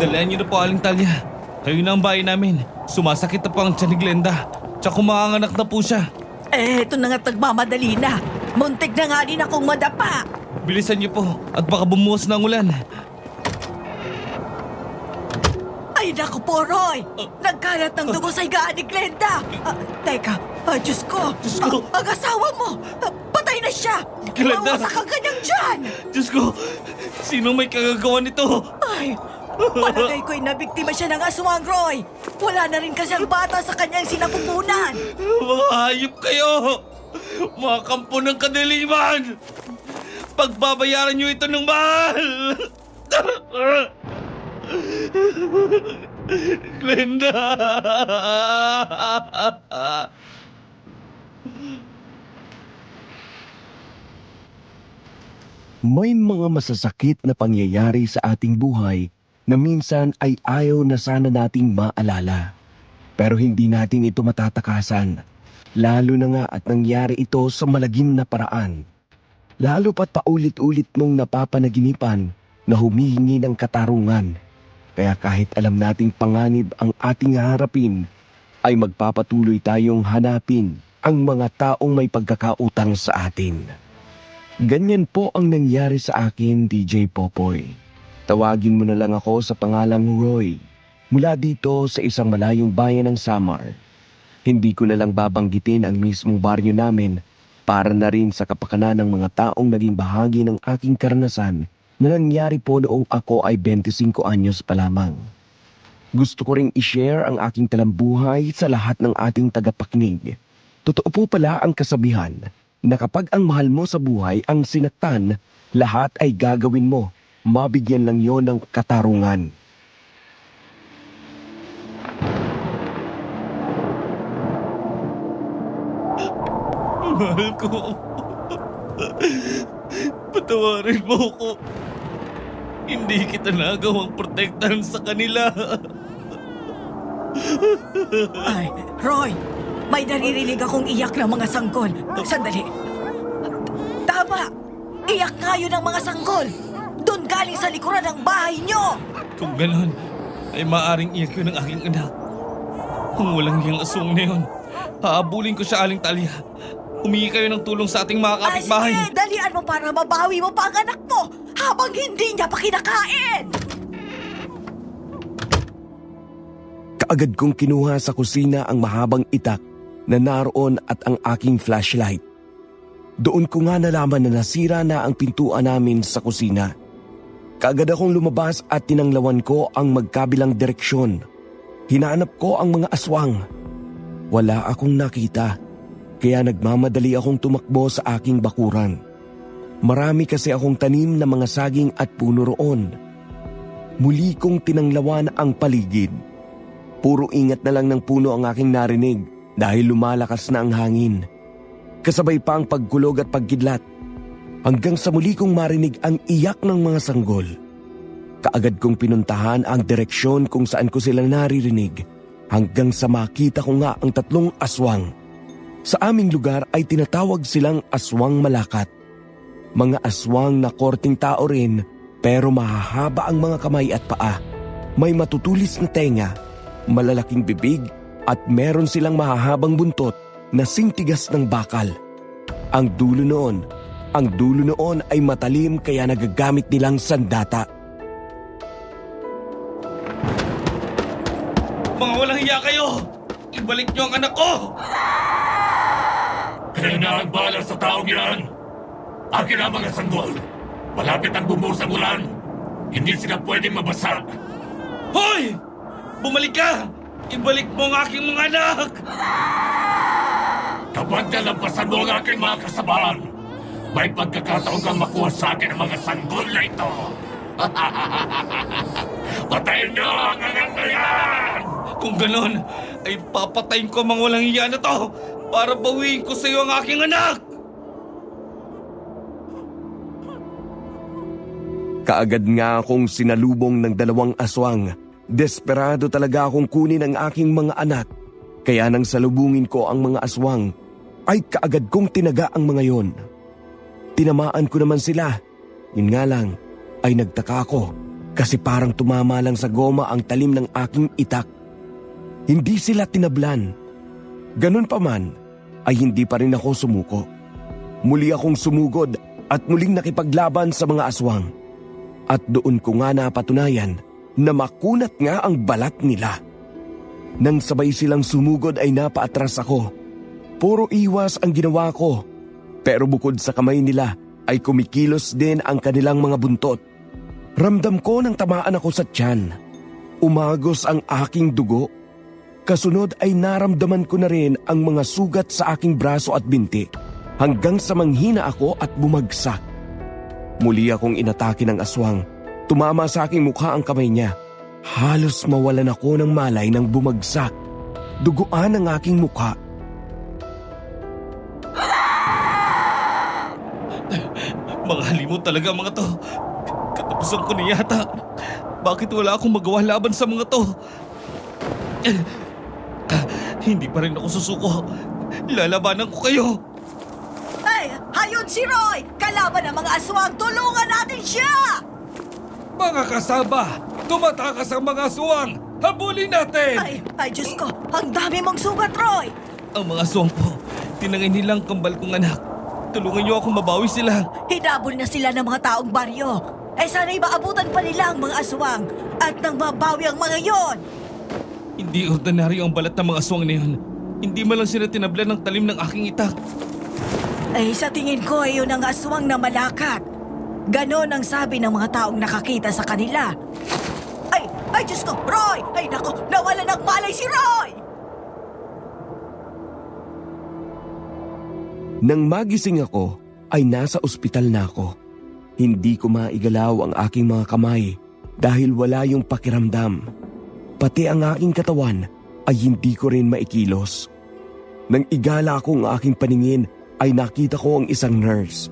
Dalayan niyo na po, Aling Talia. Kayo na ang bahay namin. Sumasakit na po ang tiyan ni Glenda. Tsaka kumanganak na po siya. Ito na nga't nagmamadali na. Muntik na nga din akong madapa. Bilisan niyo po at baka bumuhos na ang ulan. Ay naku po, Roy! Nagkalat ng dugo sa higaan ni Glenda! Teka, Diyos ko! Diyos ko! Ang asawa mo! Patay na siya! Glenda! Mawasak ang kanyang tiyan! Diyos ko! Sino may kagagawa nito? Ay! Palagay ko'y nabiktima siya ng aswang, Roy! Wala na rin kasi ang bata sa kanyang sinapupunan! Mga hayop kayo! Mga kampo ng kadiliman! Pagbabayaran niyo ito ng mahal! Glenda! May mga masasakit na pangyayari sa ating buhay na minsan ay ayaw na sana nating maalala. Pero hindi natin ito matatakasan. Lalo na nga at nangyari ito sa malagim na paraan. Lalo pat paulit-ulit mong napapanaginipan na humihingi ng katarungan. Kaya kahit alam nating panganib ang ating harapin, ay magpapatuloy tayong hanapin ang mga taong may pagkakautang sa atin. Ganyan po ang nangyari sa akin, DJ Popoy. Tawagin mo na lang ako sa pangalang Roy. Mula dito sa isang malayong bayan ng Samar. Hindi ko na lang babanggitin ang mismong baryo namin para na rin sa kapakanan ng mga taong naging bahagi ng aking karanasan na nangyari po noong ako ay 25 anyos pa lamang. Gusto ko ring i-share ang aking talambuhay sa lahat ng ating tagapakinig. Totoo po pala ang kasabihan na kapag ang mahal mo sa buhay ang sinaktan, lahat ay gagawin mo. Mabigyan lang yon ng katarungan. Mahal ko. Patawarin mo ko. Hindi kita nagawang protektahan sa kanila. Ay, Roy! May naririnig akong iyak ng mga sanggol. Sandali. Tama! Iyak nga yun ng mga sanggol! Doon galing sa likuran ng bahay nyo! Kung ganon, ay maaring iyak yun ng aking anak. Kung walang yung aswang na yun, haabulin ko siya, Aling Talia. Humingi kayo ng tulong sa ating mga kapitbahay. Ay, sige! Dalian mo para mabawi mo pa ang anak mo habang hindi niya pa kinakain! Kaagad kong kinuha sa kusina ang mahabang itak na naroon at ang aking flashlight. Doon ko nga nalaman na nasira na ang pintuan namin sa kusina. Kaagad akong lumabas at tinanglawan ko ang magkabilang direksyon. Hinanap ko ang mga aswang. Wala akong nakita, kaya nagmamadali akong tumakbo sa aking bakuran. Marami kasi akong tanim na mga saging at puno roon. Muli kong tinanglawan ang paligid. Puro ingat na lang ng puno ang aking narinig dahil lumalakas na ang hangin. Kasabay pa ang pagkulog at pagkidlat. Hanggang sa muli kong marinig ang iyak ng mga sanggol. Kaagad kong pinuntahan ang direksyon kung saan ko sila naririnig hanggang sa makita ko nga ang 3 aswang. Sa aming lugar ay tinatawag silang aswang malakat. Mga aswang na korting tao rin pero mahahaba ang mga kamay at paa. May matutulis na tenga, malalaking bibig at meron silang mahahabang buntot na singtigas ng bakal. Ang dulo noon ay matalim kaya nagagamit nilang sandata. Mga walang hiya kayo! Ibalik niyo ang anak ko! Kaya na ang bala sa taong yan. Akin ang mga sanggol. Malapit ang bumuhos ang ulan. Hindi sila pwedeng mabasa. Hoy! Bumalik ka! Ibalik mo ang aking mga anak! Kapag nalampasan mo ang aking mga kasabahan, may pagkakataon kang makuha sa akin ang mga sanggol na ito. Patayin niyo ang anak na yan! Kung ganon, ay papatayin ko ang mga walang hiya na to para bawiin ko sa iyo ang aking anak! Kaagad nga akong sinalubong ng 2 aswang. Desperado talaga akong kunin ang aking mga anak. Kaya nang salubungin ko ang mga aswang, ay kaagad kong tinaga ang mga yon. Tinamaan ko naman sila. Yun nga lang, ay nagtaka ako kasi parang tumama lang sa goma ang talim ng aking itak. Hindi sila tinablan. Ganun pa man, ay hindi pa rin ako sumuko. Muli akong sumugod at muling nakipaglaban sa mga aswang. At doon ko nga napatunayan na makunat nga ang balat nila. Nang sabay silang sumugod ay napaatras ako. Puro iwas ang ginawa ko. Pero bukod sa kamay nila ay kumikilos din ang kanilang mga buntot. Ramdam ko nang tamaan ako sa tiyan. Umagos ang aking dugo. Kasunod ay naramdaman ko na rin ang mga sugat sa aking braso at binti hanggang sa manghina ako at bumagsak. Muli akong inatake ng aswang. Tumama sa aking mukha ang kamay niya. Halos mawalan ako ng malay nang bumagsak. Duguan ang aking mukha. Mga halimot talaga mga to. Katapusan ko na yata. Bakit wala akong magawa laban sa mga to? Hindi pa rin ako susuko. Lalabanan ko kayo. Ay, hayun si Roy! Kalaban ng mga aswang, tulungan natin siya! Mga kasaba, tumatakas ang mga aswang. Habulin natin! Ay, Diyos ko, ang dami mong sugat, Roy! Ang mga aswang po, tinangay nilang kambal kong anak. Tulungan niyo akong mabawi sila. Hinabol na sila ng mga taong baryo. Eh sana'y maabutan pa nila ang mga aswang at nang mabawi ang mga yon. Hindi ordinaryo ang balat ng mga aswang na yun. Hindi man lang sila tinablan ng talim ng aking itak. Eh sa tingin ko ay yun ang aswang na malakat. Ganon ang sabi ng mga taong nakakita sa kanila. Ay Diyos ko, Roy! Ay nako, nawala ng malay si Roy! Nang magising ako, ay nasa ospital na ako. Hindi ko maigalaw ang aking mga kamay dahil wala yung pakiramdam. Pati ang aking katawan ay hindi ko rin maikilos. Nang igala ko ang aking paningin ay nakita ko ang isang nurse.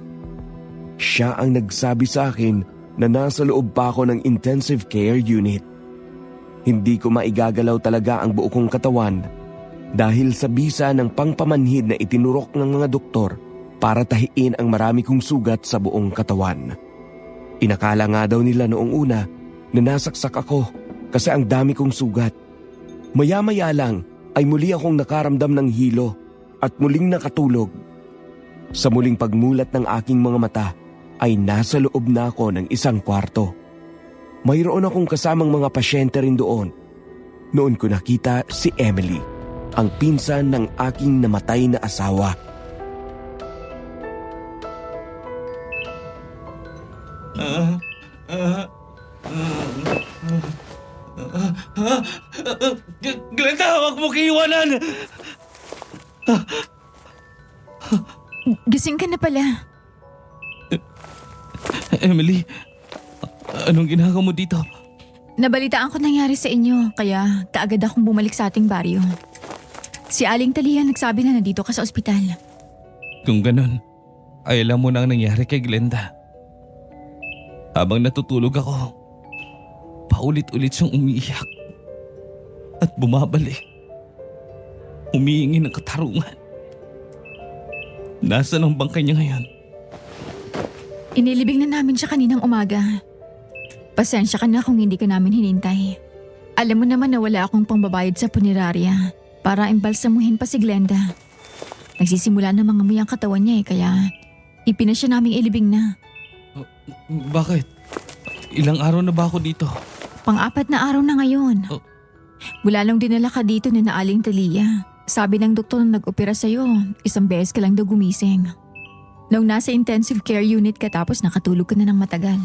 Siya ang nagsabi sa akin na nasa loob pa ako ng intensive care unit. Hindi ko maigagalaw talaga ang buo kong katawan dahil sa bisa ng pangpamanhid na itinurok ng mga doktor para tahiin ang marami kong sugat sa buong katawan. Inakala nga daw nila noong una na nasaksak ako kasi ang dami kong sugat. Maya-maya lang ay muli akong nakaramdam ng hilo at muling nakatulog. Sa muling pagmulat ng aking mga mata ay nasa loob na ako ng isang kwarto. Mayroon akong kasamang mga pasyente rin doon. Noon ko nakita si Emily, ang pinsan ng aking namatay na asawa. Glenda, huwag mo kiiwanan! Gising ka na pala. Emily, anong ginagawa mo dito? Nabalitaan ko nangyari sa inyo, kaya kaagad akong bumalik sa ating baryo. Si Aling Talia nagsabi na nandito ka sa ospital. Kung ganun, ay alam mo na ang nangyari kay Glenda. Habang natutulog ako, paulit-ulit siyang umiiyak at bumabalik. Humihingi ng katarungan. Nasaan ang bangkay niya ngayon? Inilibing na namin siya kaninang umaga. Pasensya ka na kung hindi ka namin hinintay. Alam mo naman na wala akong pangbabayad sa punerarya para imbalsamuhin pa si Glenda. Nagsisimula na mga ang katawan niya kaya ipinasya naming ilibing na. Bakit? Ilang araw na ba ako dito? Pang-4 na araw na ngayon. Oh. Mula lang dinala ka dito ni na Aling Talia. Sabi ng doktor na nag-opera sa'yo, 1 beses ka lang daw gumising. Nung nasa intensive care unit ka tapos nakatulog ka na ng matagal.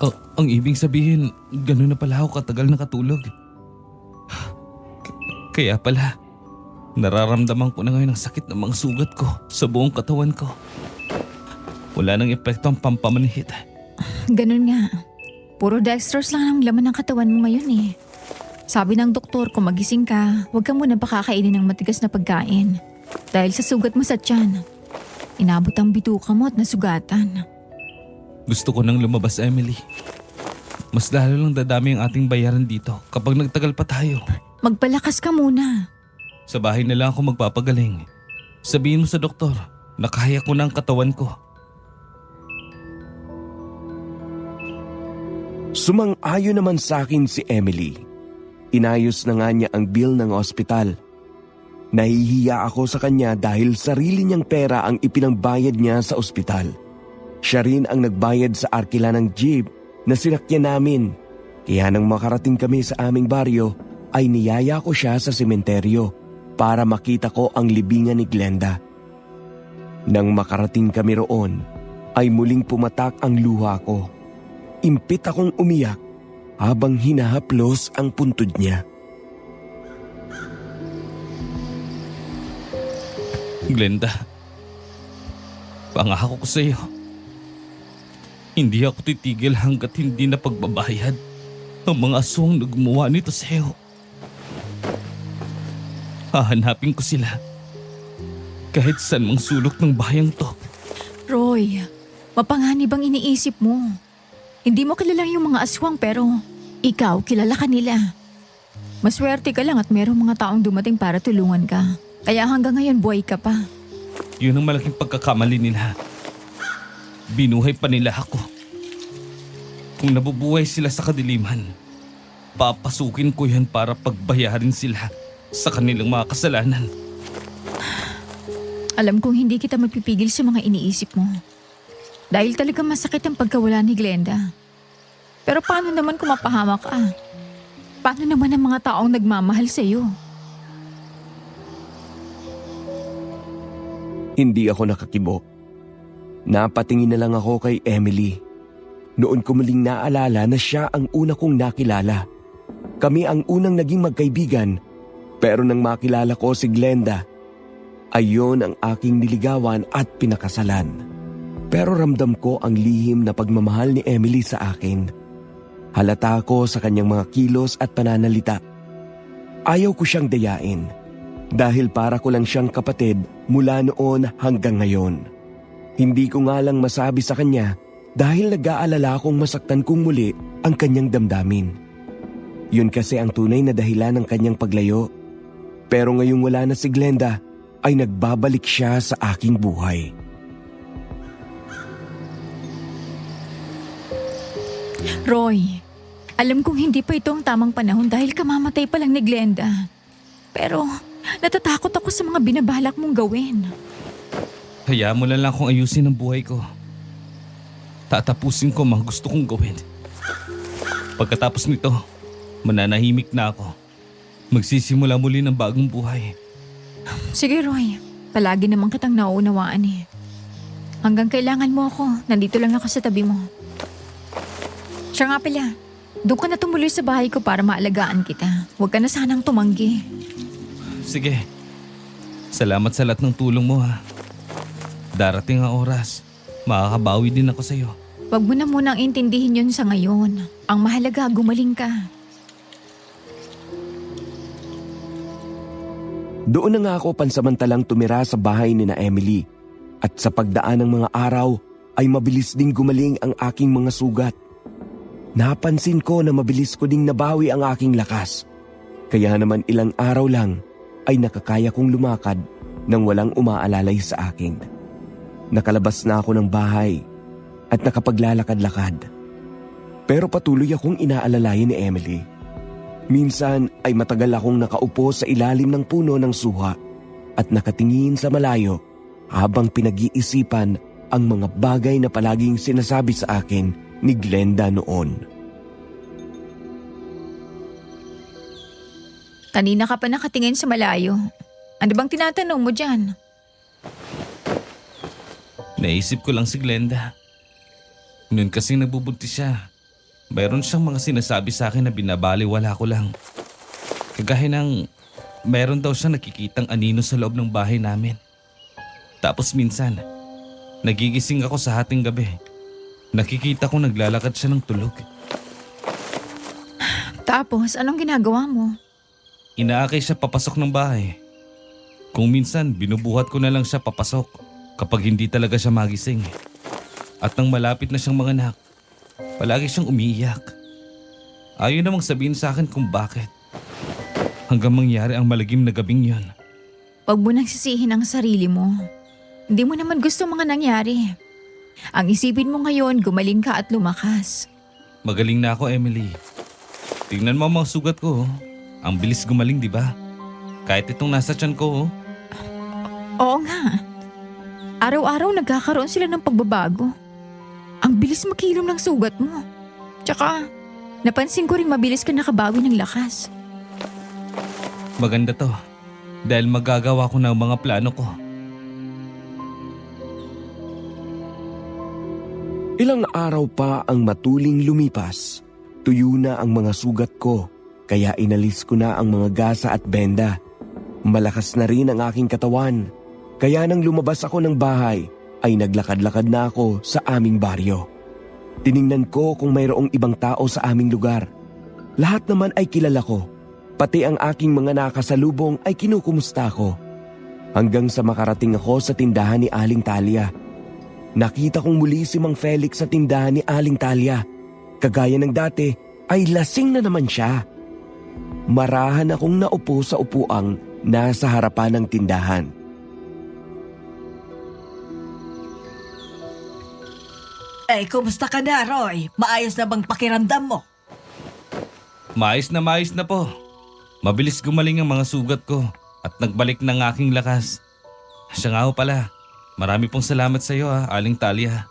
Oh, ang ibig sabihin, gano'n na pala ako katagal nakatulog. Kaya pala, nararamdaman ko na ngayon ang sakit ng mga sugat ko sa buong katawan ko. Wala nang epekto ang pampamanhid. Ganun nga. Puro dextrose lang ang laman ng katawan mo ngayon eh. Sabi ng doktor kung magising ka, huwag ka muna pakakainin ng matigas na pagkain. Dahil sa sugat mo sa tiyan, inabot ang bituka mo at nasugatan. Gusto ko nang lumabas, Emily. Mas lalo lang dadami ang ating bayaran dito kapag nagtagal pa tayo. Magpalakas ka muna. Sa bahay na lang ako magpapagaling. Sabihin mo sa doktor na kaya ko na ang katawan ko. Sumang-ayon naman sa akin si Emily. Inayos na nga niya ang bill ng ospital. Nahihiya ako sa kanya dahil sarili niyang pera ang ipinangbayad niya sa ospital. Siya rin ang nagbayad sa arkila ng jeep na sinakyan namin. Kaya nang makarating kami sa aming baryo, ay niyaya ko siya sa sementeryo para makita ko ang libingan ni Glenda. Nang makarating kami roon, ay muling pumatak ang luha ko. Impit akong umiyak habang hinahaplos ang puntod niya. Glenda, pangako ko sa iyo, hindi ako titigil hanggat hindi na pagbabayad ang mga aswang na gumawa nito sa iyo. Hahanapin ko sila kahit saan mang sulok ng bayang to. Roy, mapanganib ang iniisip mo. Hindi mo kilala yung mga aswang pero ikaw kilala ka nila. Maswerte ka lang at merong mga taong dumating para tulungan ka. Kaya hanggang ngayon buhay ka pa. Yun ang malaking pagkakamali nila. Binuhay pa nila ako. Kung nabubuhay sila sa kadiliman, papasukin ko yan para pagbayarin sila sa kanilang mga kasalanan. Alam kong hindi kita magpipigil sa mga iniisip mo. Dahil talaga masakit ang pagkawala ni Glenda. Pero paano naman kung mapahamak ka? Paano naman ang mga taong nagmamahal sa iyo? Hindi ako nakakibo. Napatingin na lang ako kay Emily. Noon ko muling naalala na siya ang una kong nakilala. Kami ang unang naging magkaibigan, pero nang makilala ko si Glenda, ayon ang aking niligawan at pinakasalan. Pero ramdam ko ang lihim na pagmamahal ni Emily sa akin. Halata ko sa kanyang mga kilos at pananalita. Ayaw ko siyang dayain dahil para ko lang siyang kapatid mula noon hanggang ngayon. Hindi ko nga lang masabi sa kanya dahil nag-aalala akong masaktan kong muli ang kanyang damdamin. Yun kasi ang tunay na dahilan ng kanyang paglayo. Pero ngayong wala na si Glenda, ay nagbabalik siya sa aking buhay. Roy, alam kong hindi pa ito ang tamang panahon dahil kamamatay pa lang ni Glenda. Pero natatakot ako sa mga binabalak mong gawin. Hayaan mo na lang kung ayusin ang buhay ko. Tatapusin ko ang mga gusto kong gawin. Pagkatapos nito, mananahimik na ako. Magsisimula muli ng bagong buhay. Sige Roy, palagi naman kitang nauunawaan eh. Hanggang kailangan mo ako, nandito lang ako sa tabi mo. Siya nga pala, doon ka na tumuloy sa bahay ko para maalagaan kita. Huwag ka na sanang tumanggi. Sige. Salamat sa lahat ng tulong mo ha. Darating ang oras, makakabawi din ako sa'yo. Huwag mo na munang intindihin yun sa ngayon. Ang mahalaga, gumaling ka. Doon na nga ako pansamantalang tumira sa bahay ni na Emily. At sa pagdaan ng mga araw ay mabilis ding gumaling ang aking mga sugat. Napansin ko na mabilis ko ding nabawi ang aking lakas. Kaya naman ilang araw lang ay nakakaya kong lumakad nang walang umaalalay sa akin. Nakalabas na ako ng bahay at nakapaglalakad-lakad. Pero patuloy akong inaalalayan ni Emily. Minsan ay matagal akong nakaupo sa ilalim ng puno ng suha at nakatingin sa malayo habang pinag-iisipan ang mga bagay na palaging sinasabi sa akin ni Glenda noon. Kanina ka pa nakatingin sa malayo. Ano bang tinatanong mo dyan? Naisip ko lang si Glenda. Noon kasing nagbubuntis siya, mayroon siyang mga sinasabi sa akin na binabaliwala ko lang. Kagaya ng mayroon daw siyang nakikitang anino sa loob ng bahay namin. Tapos minsan, nagigising ako sa hating gabi. Nakikita ko naglalakad siya ng tulog. Tapos, anong ginagawa mo? Inaakay siya papasok ng bahay. Kung minsan, binubuhat ko na lang siya papasok kapag hindi talaga siya magising. At nang malapit na siyang manganak, palagi siyang umiiyak. Ayaw namang sabihin sa akin kung bakit. Hanggang mangyari ang malagim na gabing yon. Huwag mo nang sisihin ang sarili mo. Hindi mo naman gusto mga nangyari. Ang isipin mo ngayon, gumaling ka at lumakas. Magaling na ako, Emily. Tingnan mo ang mga sugat ko. Oh. Ang bilis gumaling, di ba? Kahit itong nasa tiyan ko. Oh. Oo nga. Araw-araw nagkakaroon sila ng pagbabago. Ang bilis makilom ng sugat mo. Tsaka, napansin ko rin mabilis ka nakabawi ng lakas. Maganda to. Dahil magagawa ko ng mga plano ko. Ilang araw pa ang matuling lumipas. Tuyo na ang mga sugat ko, kaya inalis ko na ang mga gasa at benda. Malakas na rin ang aking katawan, kaya nang lumabas ako ng bahay, ay naglakad-lakad na ako sa aming baryo. Tiningnan ko kung mayroong ibang tao sa aming lugar. Lahat naman ay kilala ko, pati ang aking mga nakasalubong ay kinukumusta ko. Hanggang sa makarating ako sa tindahan ni Aling Talia. Nakita kong muli si Mang Felix sa tindahan ni Aling Talia. Kagaya ng dati, ay lasing na naman siya. Marahan akong naupo sa upuang nasa harapan ng tindahan. Kumusta ka na, Roy? Maayos na bang pakiramdam mo? Maayos na po. Mabilis gumaling ang mga sugat ko at nagbalik ng aking lakas. Siya nga ho pala. Marami pong salamat sa iyo, Aling Talia.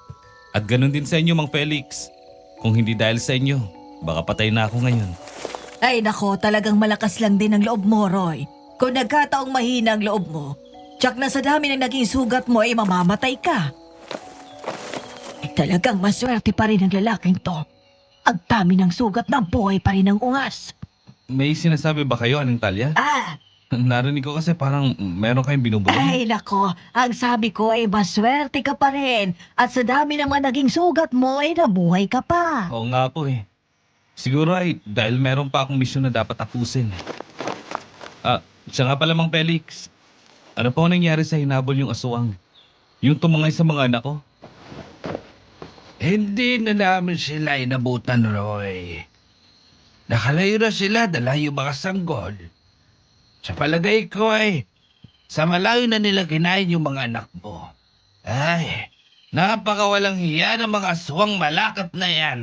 At ganun din sa inyo, Mang Felix. Kung hindi dahil sa inyo, baka patay na ako ngayon. Ay nako, talagang malakas lang din ang loob mo, Roy. Kung nagkataong mahina ang loob mo, tsak na sa dami ng naging sugat mo ay mamamatay ka. Talagang maswerte pa rin ang lalaking to. Ang dami ng sugat ng buhay pa rin ang ungas. May sinasabi ba kayo, Aling Talia? Narinig ko kasi parang meron kayong binubulong. Ay nako, ang sabi ko ay maswerte ka pa rin. At sa dami ng mga naging sugat mo ay nabuhay ka pa. Oo nga po eh. Siguro ay dahil meron pa akong misyon na dapat tapusin. Siya nga pala, Mang Felix. Ano po nangyari sa hinabol yung aswang? Yung tumangay sa mga anak ko? Hindi na namin sila inabutan, Roy. Nakalayo na sila dala yung mga sanggol. Sa palagay ko ay, sa malayo na nila kinain yung mga anak mo. Ay, napakawalang hiya ng mga aswang malakat na yan.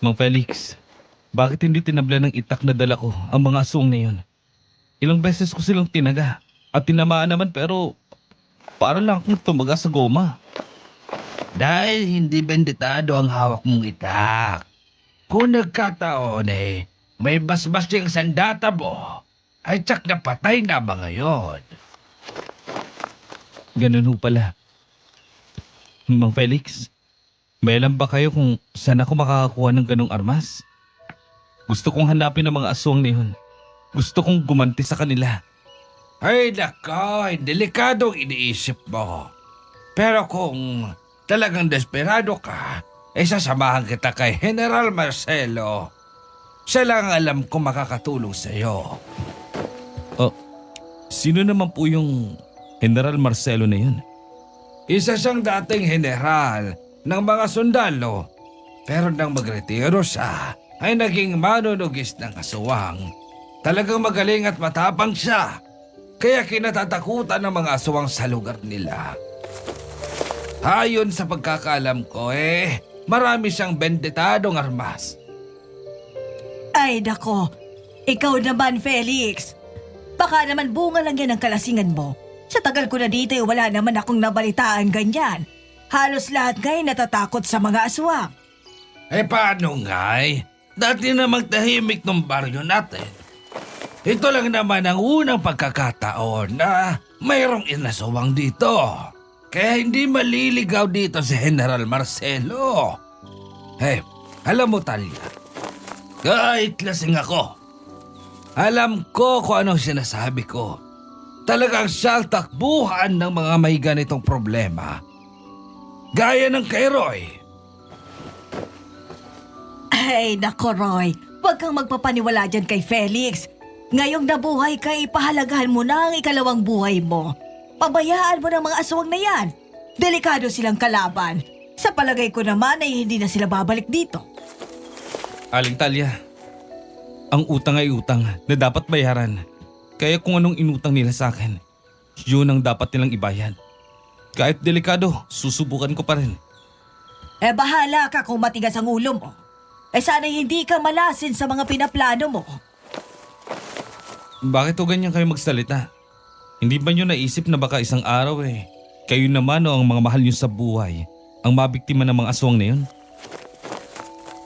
Mang Felix, bakit hindi tinabla ng itak na dala ko ang mga aswang na yun? Ilang beses ko silang tinaga at tinamaan naman pero para lang akong tumaga sa goma. Dahil hindi benditado ang hawak mong itak. Kung nagkataon eh, may basbas yung sandata mo, ay tsak na patay na ba ngayon? Ganun ho pala. Mang Felix, may alam ba kayo kung saan ako makakakuha ng ganong armas? Gusto kong hanapin ang mga aswang na yun. Gusto kong gumanti sa kanila. Ay nako, delikadong iniisip mo. Pero kung talagang desperado ka, ay sasamahan kita kay General Marcelo. Siya lang ang alam ko makakatulong sa iyo. Sino naman po yung General Marcelo na yun? Isa siyang dating general ng mga sundalo. Pero nang magretiro siya, ay naging manunugis ng aswang. Talagang magaling at matapang siya. Kaya kinatatakutan ng mga aswang sa lugar nila. Ayon sa pagkakaalam ko marami siyang bendetadong armas. Ay nako, ikaw naman, Felix. Baka naman bunga lang yan ang kalasingan mo. Sa tagal ko na dito wala naman akong nabalitaan ganyan. Halos lahat nga'y natatakot sa mga aswang. Paano nga'y? Dati namang tahimik ng baryo natin. Ito lang naman ang unang pagkakataon na mayroong inaswang dito. Kaya hindi maliligaw dito si General Marcelo. Alam mo, Talia, kahit lasing ako, alam ko kung anong sinasabi ko. Talagang siyang takbuhan ng mga may ganitong problema. Gaya ng kay Roy. Ay nako, Roy. Huwag kang magpapaniwala dyan kay Felix. Ngayong nabuhay ka, ipahalagahan mo na ang ikalawang buhay mo. Pabayaan mo ng mga aswang na yan. Delikado silang kalaban. Sa palagay ko naman ay hindi na sila babalik dito. Aling Talia, ang utang ay utang na dapat bayaran. Kaya kung anong inutang nila sa akin, yun ang dapat nilang ibayad. Kahit delikado, susubukan ko pa rin. Bahala ka kung matigas ang ulo mo. Sana hindi ka malasin sa mga pinaplano mo. Bakit o ganyan kayo magsalita? Hindi ba nyo naisip na baka isang araw kayo naman o ang mga mahal nyo sa buhay ang mabiktima ng mga aswang na yun?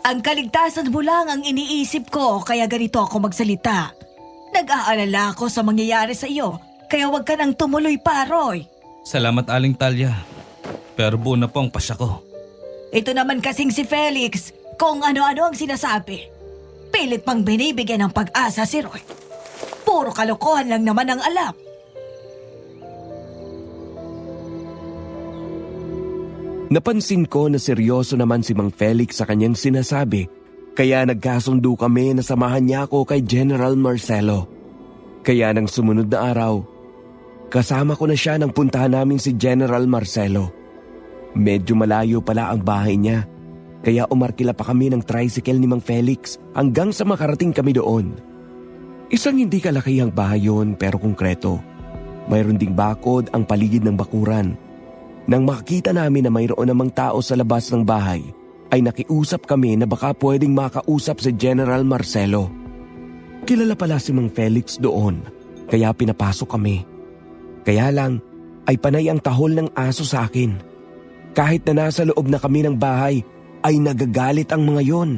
Ang kaligtasan mo lang ang iniisip ko kaya ganito ako magsalita. Nag-aalala ako sa mangyayari sa iyo kaya huwag ka nang tumuloy pa, Roy. Salamat, Aling Talia. Pero buo na po ang pasya ko. Ito naman kasing si Felix kung ano-ano ang sinasabi. Pilit pang binibigyan ng pag-asa si Roy. Puro kalokohan lang naman ang alam. Napansin ko na seryoso naman si Mang Felix sa kanyang sinasabi, kaya nagkasundo kami na samahan niya ako kay General Marcelo. Kaya nang sumunod na araw, kasama ko na siya nang puntahan namin si General Marcelo. Medyo malayo pala ang bahay niya, kaya umarkila pa kami ng tricycle ni Mang Felix hanggang sa makarating kami doon. Isang hindi kalakihang bahay yun pero konkreto. Mayroon ding bakod ang paligid ng bakuran. Nang makita namin na mayroon namang tao sa labas ng bahay, ay nakiusap kami na baka pwedeng makausap si General Marcelo. Kilala pala si Mang Felix doon, kaya pinapasok kami. Kaya lang, ay panay ang tahol ng aso sa akin. Kahit na nasa loob na kami ng bahay, ay nagagalit ang mga yon.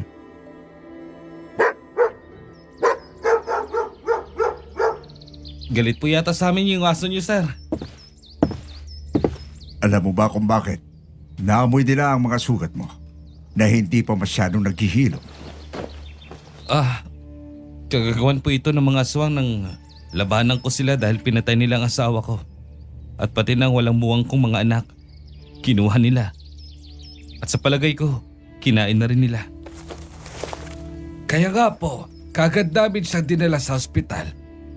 Galit po yata sa amin yung aso niyo, sir. Alam mo ba kung bakit? Naamoy nila ang mga sugat mo na hindi pa masyadong naghihilo. Kagagawan po ito ng mga aswang ng labanan ko sila dahil pinatay nila ang asawa ko. At pati ng walang muwang kong mga anak, kinuha nila. At sa palagay ko, kinain na rin nila. Kaya nga po, kagad namin siyang dinala sa ospital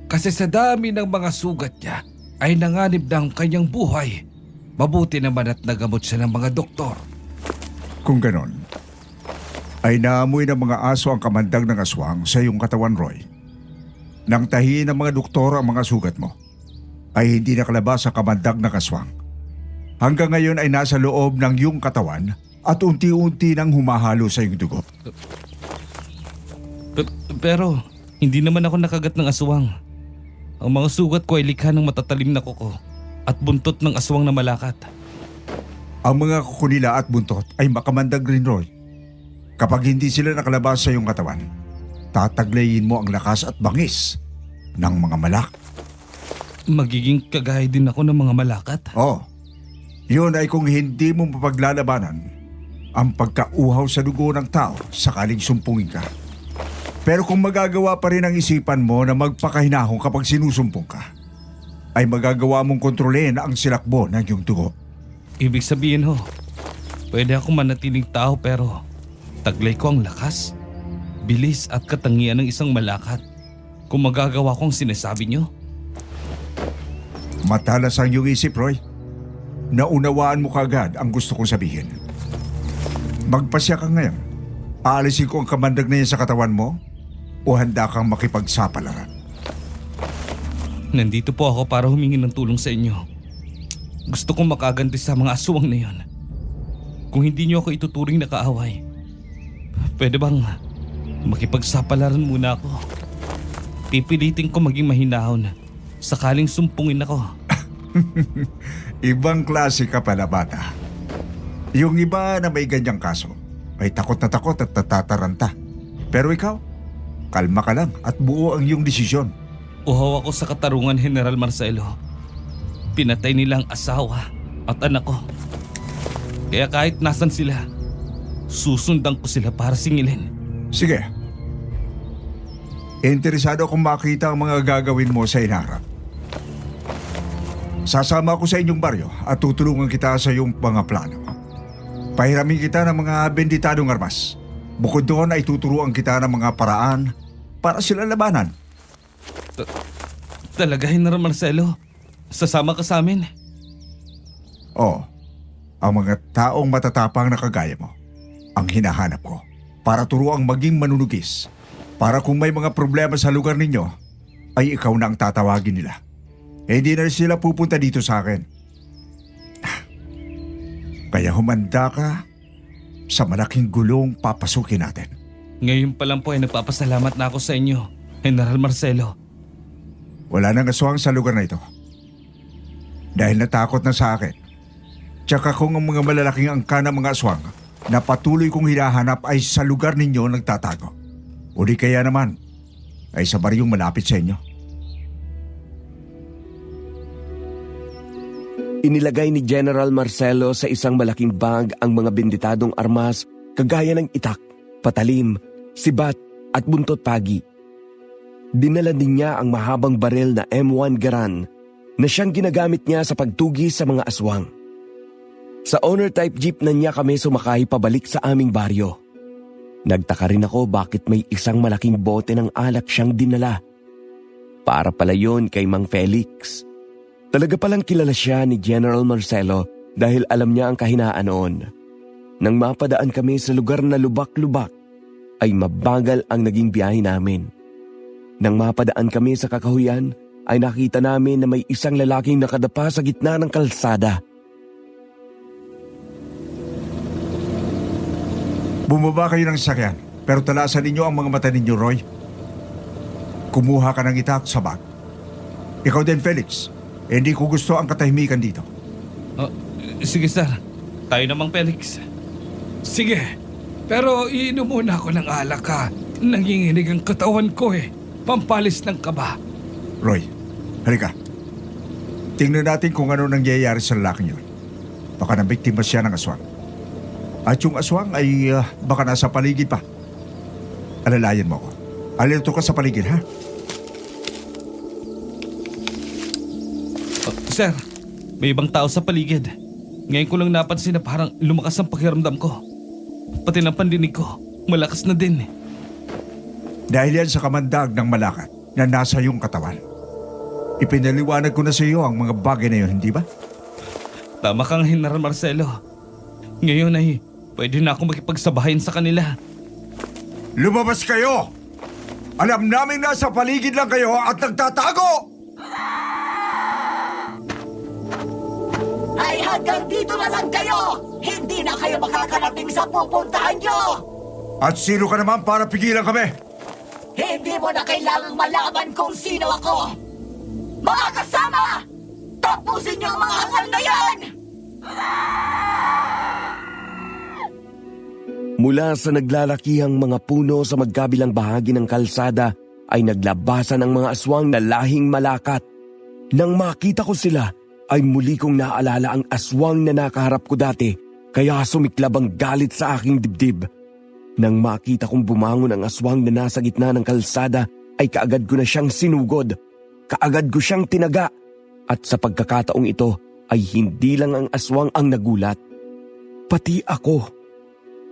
kasi sa dami ng mga sugat niya ay nanganib na ang kanyang buhay. Mabuti naman at nagamot siya ng mga doktor. Kung ganon, ay naamoy ng mga aso ang kamandag ng aswang sa iyong katawan, Roy. Nang tahiin ng mga doktor ang mga sugat mo, ay hindi nakalabas ang kamandag ng aswang. Hanggang ngayon ay nasa loob ng iyong katawan at unti-unti nang humahalo sa iyong dugo. Pero hindi naman ako nakagat ng aswang. Ang mga sugat ko ay likha ng matatalim na kuko at buntot ng aswang na malakat. Ang mga kuko nila at buntot ay makamandag rin, Roy. Kapag hindi sila nakalabas sa iyong katawan, tataglayin mo ang lakas at bangis ng mga malak. Magiging kagaya din ako ng mga malakat? Oh, yun ay kung hindi mo mapaglalabanan ang pagkauhaw sa dugo ng tao sakaling sumpungin ka. Pero kung magagawa pa rin ang isipan mo na magpakahinahon kapag sinusumpong ka, ay magagawa mong kontrolin ang silakbo ng iyong dugo. Ibig sabihin pwede ako manatiling tao pero taglay ko ang lakas, bilis at katangian ng isang malakat kung magagawa ko ang sinasabi niyo. Matalas ang iyong isip, Roy. Naunawaan mo kagad ang gusto kong sabihin. Magpasya ka ngayon. Aalisin ko ang kamandag na yan sa katawan mo o handa kang makipagsapalaran. Nandito po ako para humingi ng tulong sa inyo. Gusto kong makaganti sa mga aswang na yon. Kung hindi niyo ako ituturing na kaaway, pwede bang makipagsapalaran muna ako? Pipilitin ko maging mahinahon sakaling sumpungin ako. Ibang klase ka pala, bata. Yung iba na may ganyang kaso ay takot na takot at natataranta. Pero ikaw, kalma ka lang at buo ang iyong desisyon. Uhaw ako sa katarungan, General Marcelo. Pinatay nila ang asawa at anak ko. Kaya kahit nasan sila, susundan ko sila para singilin. Sige. Interesado akong makita ang mga gagawin mo sa inaharap. Sasama ako sa inyong baryo at tutulungan kita sa iyong mga plano. Pahiramin kita ng mga benditadong armas. Bukod doon ay tuturuan kita ng mga paraan para sila labanan. Talaga, General Marcelo? Sasama ka sa amin? Oo, ang mga taong matatapang na kagaya mo ang hinahanap ko para turuang maging manunugis. Para kung may mga problema sa lugar ninyo, ay ikaw na ang tatawagin nila. Hindi na sila pupunta dito sa akin. Kaya humanda ka sa malaking gulong papasukin natin. Ngayon pa lang po ay nagpapasalamat na ako sa inyo, General Marcelo. Wala nang aswang sa lugar na ito. Dahil natakot na sa akin. Tsaka kung ang mga malalaking angka ng mga aswang na patuloy kong hinahanap ay sa lugar ninyo nagtatago. O di kaya naman ay sa baryong malapit sa inyo. Inilagay ni General Marcelo sa isang malaking bag ang mga benditadong armas kagaya ng itak, patalim, sibat at buntot pagi. Dinala din niya ang mahabang baril na M1 Garand na siyang ginagamit niya sa pagtugis sa mga aswang. Sa owner-type jeep na niya kami sumakay pabalik sa aming baryo. Nagtaka rin ako bakit may isang malaking bote ng alak siyang dinala. Para pala yun kay Mang Felix. Talaga palang kilala siya ni General Marcelo dahil alam niya ang kahinaan noon. Nang mapadaan kami sa lugar na lubak-lubak, ay mabagal ang naging biyahe namin. Nang mapadaan kami sa kakahuyan, ay nakita namin na may isang lalaking nakadapa sa gitna ng kalsada. Bumaba kayo ng sakyan, pero talasan ninyo ang mga mata ninyo, Roy. Kumuha ka ng itak sa bag. Ikaw din, Felix. Hindi ko gusto ang katahimikan dito. Sige sir, tayo namang Felix. Sige, pero iinom muna ako ng alak ha. Nanginginig ang katawan ko eh. Pampalis ng kaba. Roy, halika. Tingnan natin kung ano nangyayari sa lalaking yun. Baka nabiktima siya ng aswang. At yung aswang ay baka nasa paligid pa. Alalayan mo ako. Alerto ka sa paligid, ha? Sir, may ibang tao sa paligid. Ngayon ko lang napansin na parang lumakas ang pakiramdam ko. Pati ng pandinig ko, malakas na din. Dahil yan sa kamandag ng malakat na nasa iyong katawan. Ipinaliwanag ko na sa iyo ang mga bagay na yun, hindi ba? Tama kang General Marcelo. Ngayon ay pwede na akong makipagsabahin sa kanila. Lumabas kayo! Alam namin nasa paligid lang kayo at nagtatago! Ay hanggang dito na lang kayo! Hindi na kayo makakarating sa pupuntahan nyo! At sino ka naman para pigilan kami? Hindi mo na kailangang malaman kung sino ako! Mga kasama! Tapusin niyo ang mga hangal na yan! Mula sa naglalakihang mga puno sa magkabilang bahagi ng kalsada ay naglabasan ang mga aswang na lahing malakat. Nang makita ko sila, ay muli kong naalala ang aswang na nakaharap ko dati, kaya sumiklab ang galit sa aking dibdib. Nang makita kong bumangon ang aswang na nasa gitna ng kalsada, ay kaagad ko na siyang sinugod. Kaagad ko siyang tinaga. At sa pagkakataong ito, ay hindi lang ang aswang ang nagulat. Pati ako.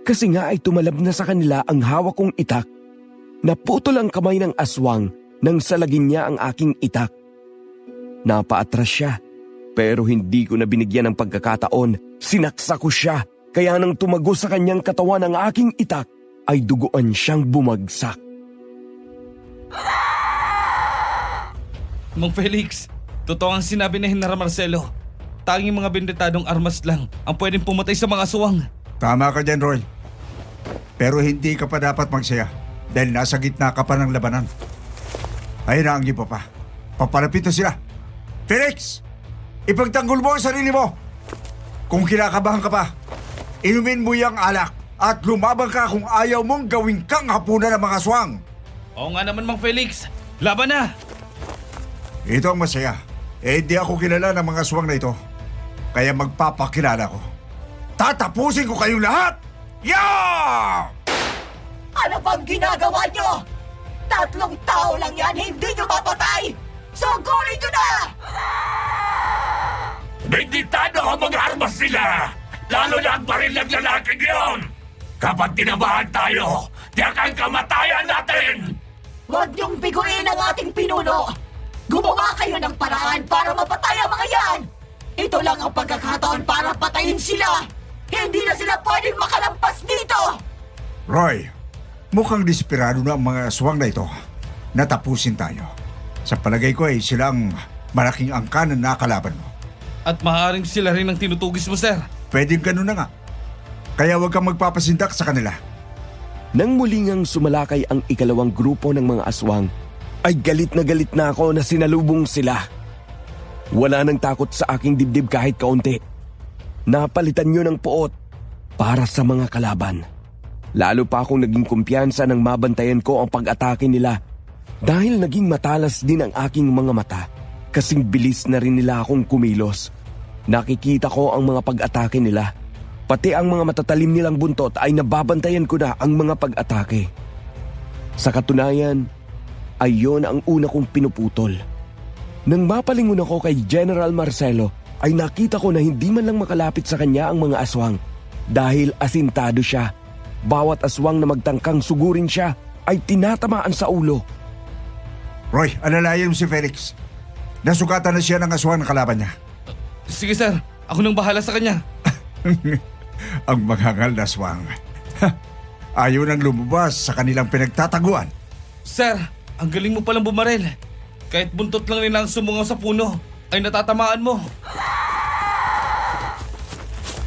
Kasi nga ay tumalab na sa kanila ang hawak kong itak. Naputol ang kamay ng aswang nang salagin niya ang aking itak. Napaatras siya. Pero hindi ko na binigyan ng pagkakataon. Sinaksa ko siya. Kaya nang tumago sa kanyang katawan ang aking itak, ay duguan siyang bumagsak. Mang Felix, totoo ang sinabi ni General Marcelo. Tanging mga benditadong armas lang ang pwedeng pumatay sa mga aswang. Tama ka dyan, Roy. Pero hindi ka pa dapat magsaya dahil nasa gitna ka pa ng labanan. Ayun na ang iba pa. Papalapit na sila. Felix! Ipagtanggol mo ang sarili mo! Kung kinakabahan ka pa, inumin mo yung alak at lumabang ka kung ayaw mong gawin kang hapunan ng mga aswang. Oo nga naman Mang Felix, laban na! Ito ang masaya. Hindi ako kilala ng mga aswang na ito. Kaya magpapakilala ko. Tatapusin ko kayong lahat! Yeah! Ano bang ginagawa nyo? 3 tao lang yan, hindi nyo mapatay! Sugulin nyo na! Benditado ang mga armas nila! Lalo na ang baril ng lalaking yun! Kapag tinabahan tayo, tiyak ang kamatayan natin! Huwag niyong biguin ang ating pinuno! Gumawa kayo ng paraan para mapatay ang mga yan! Ito lang ang pagkakataon para patayin sila! Hindi na sila pwedeng makalampas dito! Roy, mukhang desperado na ang mga aswang na ito. Natapusin tayo. Sa palagay ko ay silang malaking angka na nakalaban mo. At maaaring sila rin ang tinutugis mo, sir. Pwedeng ganun na nga. Kaya huwag kang magpapasindak sa kanila. Nang muling ang sumalakay ang ikalawang grupo ng mga aswang, ay galit na ako na sinalubong sila. Wala nang takot sa aking dibdib kahit kaunti. Napalitan nyo ng puot para sa mga kalaban. Lalo pa akong naging kumpiyansa nang mabantayan ko ang pag-atake nila dahil naging matalas din ang aking mga mata kasing bilis na rin nila akong kumilos. Nakikita ko ang mga pag-atake nila. Pati ang mga matatalim nilang buntot ay nababantayan ko na ang mga pag-atake. Sa katunayan, ay yon ang una kong pinuputol. Nang mapalingon ako kay General Marcelo, ay nakita ko na hindi man lang makalapit sa kanya ang mga aswang dahil asintado siya. Bawat aswang na magtangkang sugurin siya ay tinatamaan sa ulo. Roy, alalayan mo si Felix. Nasugatan na siya ng aswang na kalaban niya. Sige sir, ako nang bahala sa kanya. Ang maghangal na aswang. Ayaw nang lumabas sa kanilang pinagtataguan. Sir, ang galing mo palang bumaril. Kahit buntot lang nila ang sumungaw sa puno, ay natatamaan mo.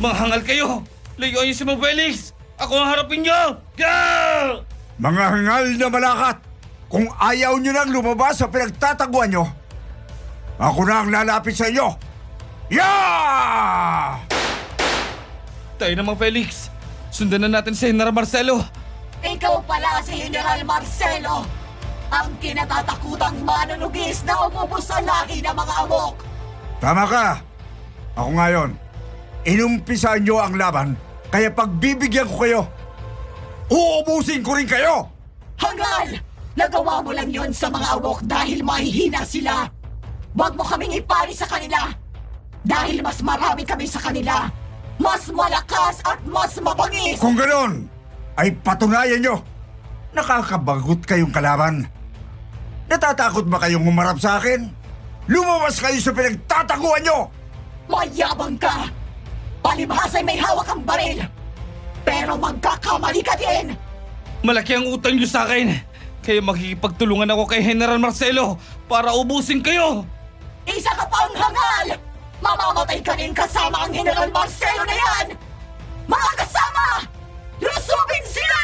Mga hangal kayo! Layuan niyo si Mang Felix! Ako ang harapin niyo! Yeah! Mga hangal na malakat! Kung ayaw nyo nang lumabas sa pinagtataguan nyo, ako na ang lalapit sa inyo! Yeah! Tayo na Mang Felix! Sundan na natin si General Marcelo! Ikaw pala si General Marcelo, ang kinatatakutang manunugis na umubos sa lahi ng mga amok. Tama ka! Ako ngayon, inumpisan nyo ang laban, kaya pagbibigyan ko kayo, uubusin ko rin kayo! Hangal! Nagawa mo lang yon sa mga amok dahil mahihina sila. Huwag mo kaming ipari sa kanila. Dahil mas marami kami sa kanila. Mas malakas at mas mabangis. Kung ganon, ay patunayan nyo. Nakakabagot kayong kalaban. Natatakot ba kayong humarap sa akin? Lumabas kayo sa pinagtataguan nyo! Mayabang ka! Palibhas ay may hawak ang baril. Pero magkakamali ka din. Malaki ang utang niyo sa akin! Kaya makikipagtulungan ako kay General Marcelo para ubusin kayo! Isa ka pang hangal! Mamamatay ka rin kasama ang General Marcelo na yan! Mga kasama! Lusubin sila!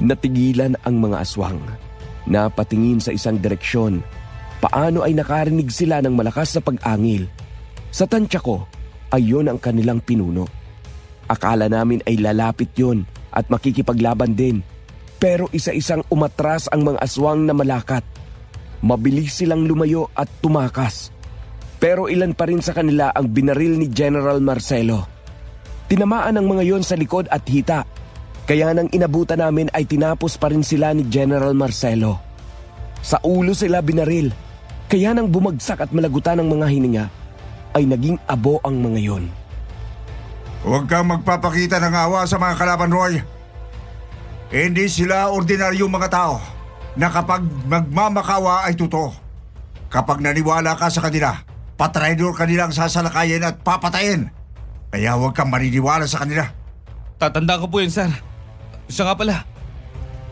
Natigilan ang mga aswang. Napatingin sa isang direksyon. Paano ay nakarinig sila ng malakas na pag-angil? Sa tansya ko, ay yun ang kanilang pinuno. Akala namin ay lalapit yun at makikipaglaban din. Pero isa-isang umatras ang mga aswang na malakat. Mabilis silang lumayo at tumakas. Pero ilan pa rin sa kanila ang binaril ni General Marcelo. Tinamaan ang mga yon sa likod at hita. Kaya nang inabutan namin ay tinapos pa rin sila ni General Marcelo. Sa ulo sila binaril. Kaya nang bumagsak at malagutan ng mga hininga, ay naging abo ang mga yon. Huwag kang magpapakita ng awa sa mga kalaban, Roy. Hindi sila ordinaryong mga tao na kapag magmamakawa ay totoo. Kapag naniwala ka sa kanila, patraidor ka nilang sasalakayin at papatayin. Kaya huwag kang maniniwala sa kanila. Tatandaan ko po yun, sir. Siya nga pala.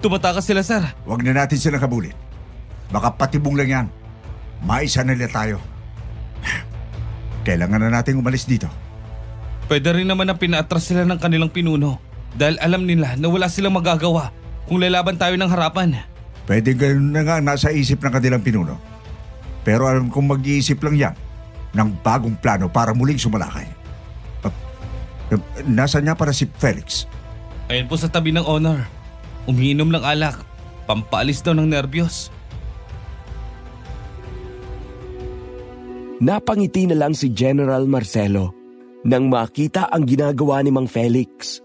Tumatakas sila, sir. Huwag na natin silang habulin. Baka patibong lang yan. Maisa na nila tayo. Kailangan na natin umalis dito. Pwede rin naman na pinaatras sila ng kanilang pinuno dahil alam nila na wala silang magagawa kung lalaban tayo ng harapan. Pwede ganun na nga nasa isip ng kanilang pinuno. Pero alam kong mag-iisip lang yan ng bagong plano para muling sumalakay. Nasaan niya para si Felix? Ayun po sa tabi ng honor. Umiinom ng alak. Pampaalis daw ng nerbiyos. Napangiti na lang si General Marcelo nang makita ang ginagawa ni Mang Felix.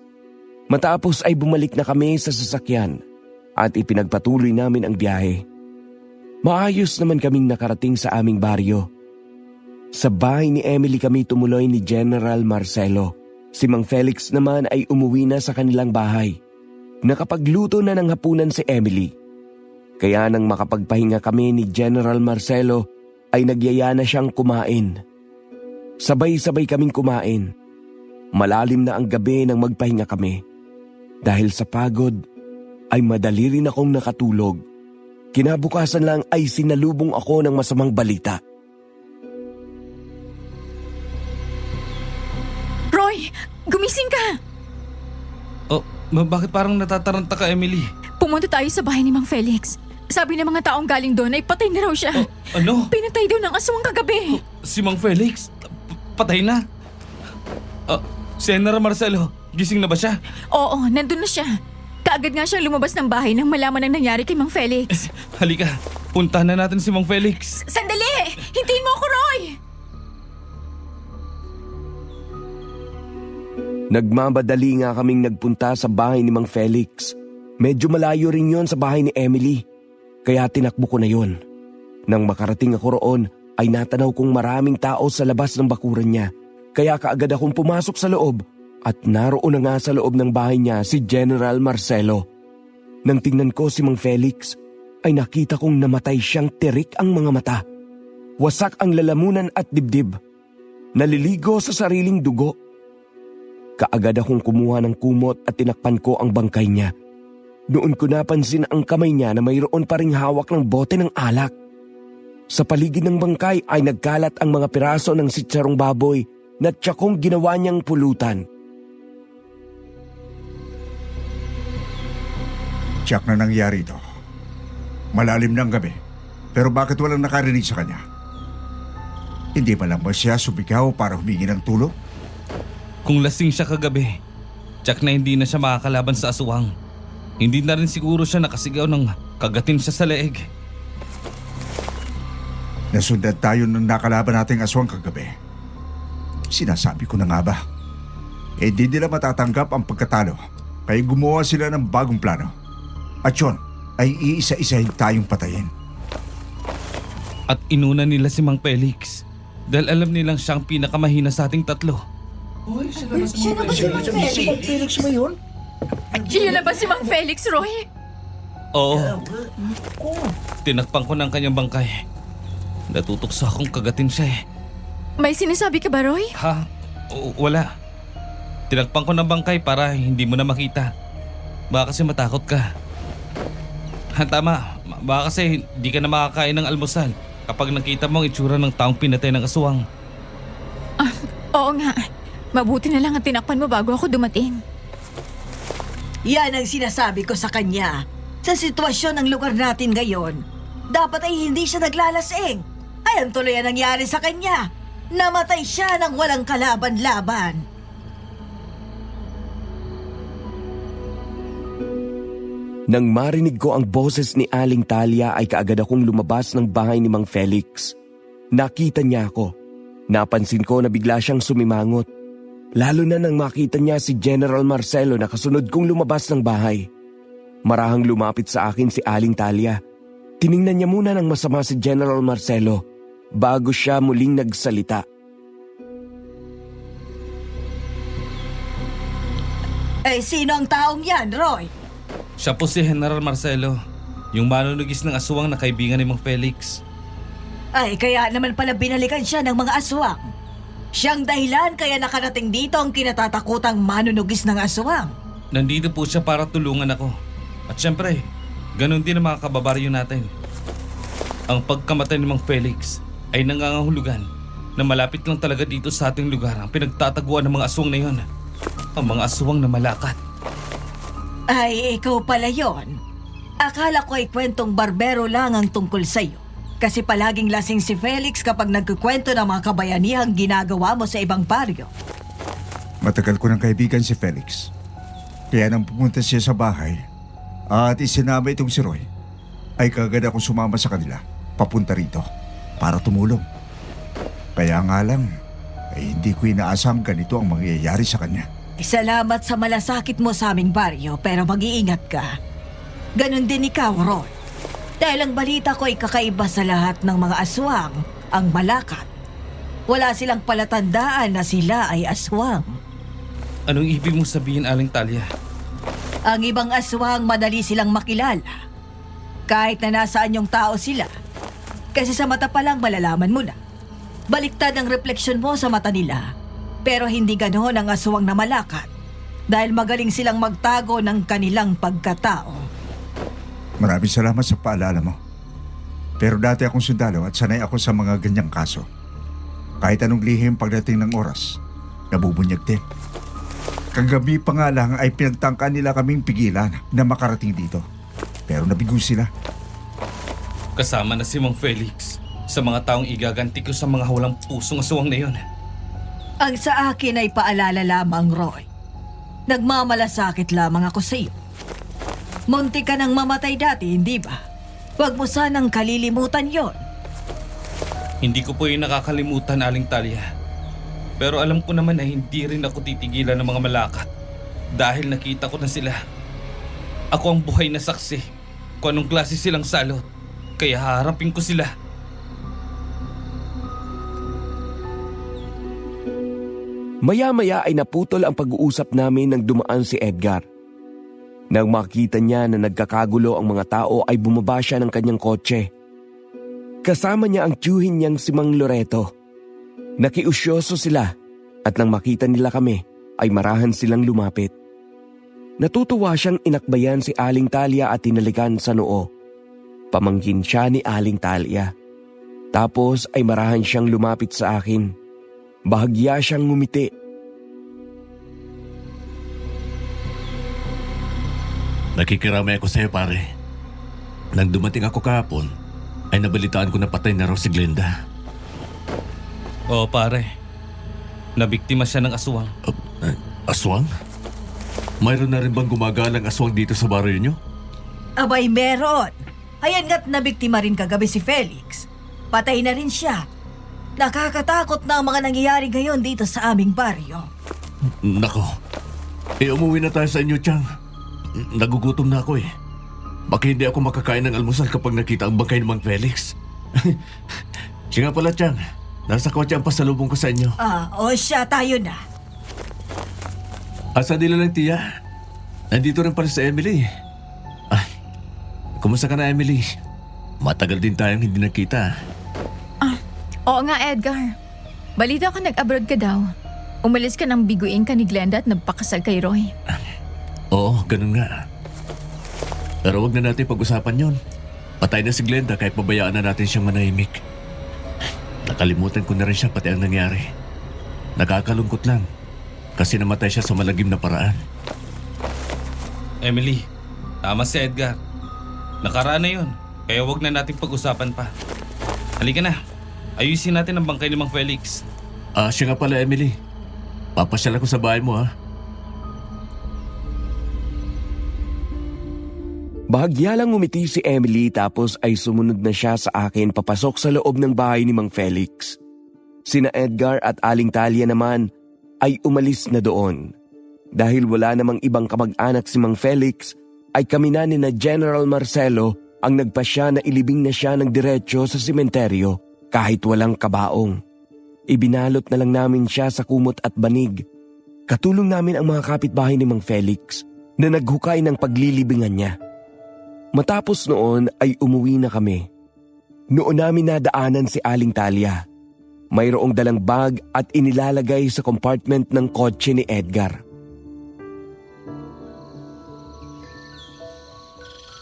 Matapos ay bumalik na kami sa sasakyan at ipinagpatuloy namin ang biyahe. Maayos naman kaming nakarating sa aming baryo. Sa bahay ni Emily kami tumuloy ni General Marcelo. Si Mang Felix naman ay umuwi na sa kanilang bahay. Nakapagluto na ng hapunan si Emily. Kaya nang makapagpahinga kami ni General Marcelo ay nagyaya na siyang kumain. Sabay-sabay kaming kumain. Malalim na ang gabi nang magpahinga kami. Dahil sa pagod, ay madali rin akong nakatulog. Kinabukasan lang ay sinalubong ako ng masamang balita. Roy! Gumising ka! Oh, bakit parang natataranta ka, Emily? Pumunta tayo sa bahay ni Mang Felix. Sabi ng mga taong galing doon ay patay na raw siya. Ano? Pinatay daw ng aswang kagabi. Si Mang Felix? Patay na? Senator Marcelo, gising na ba siya? Oo, nandun na siya. Kaagad nga siyang lumabas ng bahay nang malaman ang nangyari kay Mang Felix. Halika, puntahan na natin si Mang Felix. Sandali! Hintayin mo ako, Roy! Nagmamadali nga kaming nagpunta sa bahay ni Mang Felix. Medyo malayo rin yon sa bahay ni Emily. Kaya tinakbo ko na yon. Nang makarating ako roon, ay natanaw kong maraming tao sa labas ng bakuran niya. Kaya kaagad akong pumasok sa loob at naroon na nga sa loob ng bahay niya si General Marcelo. Nang tingnan ko si Mang Felix, ay nakita kong namatay siyang tirik ang mga mata. Wasak ang lalamunan at dibdib. Naliligo sa sariling dugo. Kaagad akong kumuha ng kumot at tinakpan ko ang bangkay niya. Noon ko napansin ang kamay niya na mayroon pa ring hawak ng bote ng alak. Sa paligid ng bangkay ay nagkalat ang mga piraso ng sitsarong baboy na tiyakong ginawa niyang pulutan. Tiyak na nangyari ito. Malalim ng gabi. Pero bakit walang nakarinig sa kanya? Hindi ba lang ba siya sumigaw para humingi ng tulong? Kung lasing siya kagabi, tsak na hindi na siya makakalaban sa aswang. Hindi na rin siguro siya nakasigaw ng kagatin siya sa leeg. Nasundan tayo ng nakalaban nating aswang kagabi. Sinasabi ko na nga ba? Hindi nila matatanggap ang pagkatalo. Kaya gumawa sila ng bagong plano. At yun ay iisa-isahin tayong patayin. At inuna nila si Mang Felix dahil alam nilang siya ang pinakamahina sa ating tatlo. Iyan na ba si Mang Felix, Roy? Oo. Tinakpan ko ng kanyang bangkay. Natutukso akong kagatin siya eh. May sinasabi ka ba, Roy? Ha? Wala. Tinakpan ko ng bangkay para hindi mo na makita. Baka kasi matakot ka. Tama. Baka kasi hindi ka na makakain ng almusal kapag nakita mo ang itsura ng taong pinatay ng aswang. Oo nga. Mabuti na lang at tinakpan mo bago ako dumating. Yan ang sinasabi ko sa kanya. Sa sitwasyon ng lugar natin ngayon, dapat ay hindi siya naglalasing. Ayan tuloy ang nangyari sa kanya. Namatay siya ng walang kalaban-laban. Nang marinig ko ang boses ni Aling Talia ay kaagad akong lumabas ng bahay ni Mang Felix. Nakita niya ako. Napansin ko na bigla siyang sumimangot. Lalo na nang makita niya si General Marcelo na kasunod kong lumabas ng bahay. Marahang lumapit sa akin si Aling Talia. Tiningnan niya muna ng masama si General Marcelo bago siya muling nagsalita. Sino ang taong yan, Roy? Siya po si General Marcelo, yung manunugis ng aswang na kaibigan ni Mang Felix. Kaya naman pala binalikan siya ng mga aswang. Siyang dahilan kaya nakarating dito ang kinatatakutang manunugis ng aswang. Nandito po siya para tulungan ako. At syempre, ganun din ang mga kababaryo natin. Ang pagkamatay ni Mang Felix ay nangangahulugan na malapit lang talaga dito sa ating lugar ang pinagtataguan ng mga aswang na yon. Ang mga aswang na malakat. Ikaw pala yon. Akala ko ay kwentong barbero lang ang tungkol sa'yo. Kasi palaging lasing si Felix kapag nagkukwento ng mga kabayanihang ginagawa mo sa ibang baryo. Matagal ko ng kaibigan si Felix. Kaya nang pumunta siya sa bahay at isinama itong si Roy, ay kagad akong sumama sa kanila papunta rito para tumulong. Kaya nga lang, ay hindi ko inaasang ganito ang mangyayari sa kanya. Salamat sa malasakit mo sa aming baryo pero mag-iingat ka. Ganon din ikaw, Roy. Dahil ang balita ko ay kakaiba sa lahat ng mga aswang, ang malakat. Wala silang palatandaan na sila ay aswang. Anong ibig mong sabihin, Aling Talia? Ang ibang aswang madali silang makilala. Kahit na nasaan yung tao sila. Kasi sa mata pa lang malalaman mo na. Baliktad ang refleksyon mo sa mata nila. Pero hindi ganoon ang aswang na malakat. Dahil magaling silang magtago ng kanilang pagkatao. Maraming salamat sa paalala mo. Pero dati akong sundalo at sanay ako sa mga ganyang kaso. Kahit anong lihim pagdating ng oras, nabubunyag din. Kagabi pa nga lang ay pinagtangka nila kaming pigilan na makarating dito. Pero nabigo sila. Kasama na si Mang Felix sa mga taong igaganti ko sa mga walang pusong aswang na yun. Ang sa akin ay paalala lamang, Roy. Nagmamalasakit lamang ako sa iyo. Munti ka nang mamatay dati, hindi ba? Huwag mo sanang kalilimutan yon. Hindi ko po yung nakakalimutan, Aling Talia. Pero alam ko naman na hindi rin ako titigilan ng mga malakat dahil nakita ko na sila. Ako ang buhay na saksi kung anong klase silang salot, kaya harapin ko sila. Maya-maya ay naputol ang pag-uusap namin nang dumaan si Edgar. Nang makita niya na nagkakagulo ang mga tao ay bumaba siya ng kanyang kotse. Kasama niya ang tiyuhin niyang si Mang Loreto. Nakiusyoso sila at nang makita nila kami ay marahan silang lumapit. Natutuwa siyang inakbayan si Aling Talia at tinalikan sa noo. Pamangkin siya ni Aling Talia. Tapos ay marahan siyang lumapit sa akin. Bahagya siyang ngumiti. Nakikiramay ako sa'yo, pare. Nang dumating ako kahapon, ay nabalitaan ko na patay na raw si Glenda. Oo pare, nabiktima siya ng aswang. Aswang? Mayroon na rin bang gumagalang aswang dito sa baryo nyo? Abay, meron. Hayan nga't nabiktima rin kagabi si Felix. Patay na rin siya. Nakakatakot na ang mga nangyayari ngayon dito sa aming baryo. Nako, umuwi na tayo sa inyo, Chang. Nagugutom na ako eh. Baka hindi ako makakain ng almusal kapag nakita ang bangkay ni Mang Felix. Siya nga pala, Chang. Nasa kotse ang pasalubong ko sa inyo. O siya, tayo na. Asa nila lang, tiya? Nandito rin pala sa Emily. Kumusta ka na, Emily? Matagal din tayong hindi nakita. Oo nga, Edgar. Balita ko nag-abroad ka daw. Umalis ka ng biguin ka ni Glenda at nagpakasal kay Roy. Oo, ganun nga. Pero wag na natin pag-usapan yon. Patay na si Glenda kahit pabayaan na natin siyang manahimik. Nakalimutan ko na rin siya pati ang nangyari. Nakakalungkot lang kasi namatay siya sa malagim na paraan. Emily, tama si Edgar. Nakaraan na yun, kaya wag na nating pag-usapan pa. Halika na, ayusin natin ang bangkay ni Mang Felix. Siya nga pala, Emily. Papasyal ako sa bahay mo, ha? Bahagya lang ngumiti si Emily tapos ay sumunod na siya sa akin papasok sa loob ng bahay ni Mang Felix. Sina Edgar at Aling Talia naman ay umalis na doon. Dahil wala namang ibang kamag-anak si Mang Felix, ay kami na ni na General Marcelo ang nagpasya na ilibing na siya ng diretsyo sa sementeryo kahit walang kabaong. Ibinalot na lang namin siya sa kumot at banig. Katulong namin ang mga kapitbahay ni Mang Felix na naghukay ng paglilibingan niya. Matapos noon ay umuwi na kami. Noon namin nadaanan si Aling Talia. Mayroong dalang bag at inilalagay sa compartment ng kotse ni Edgar.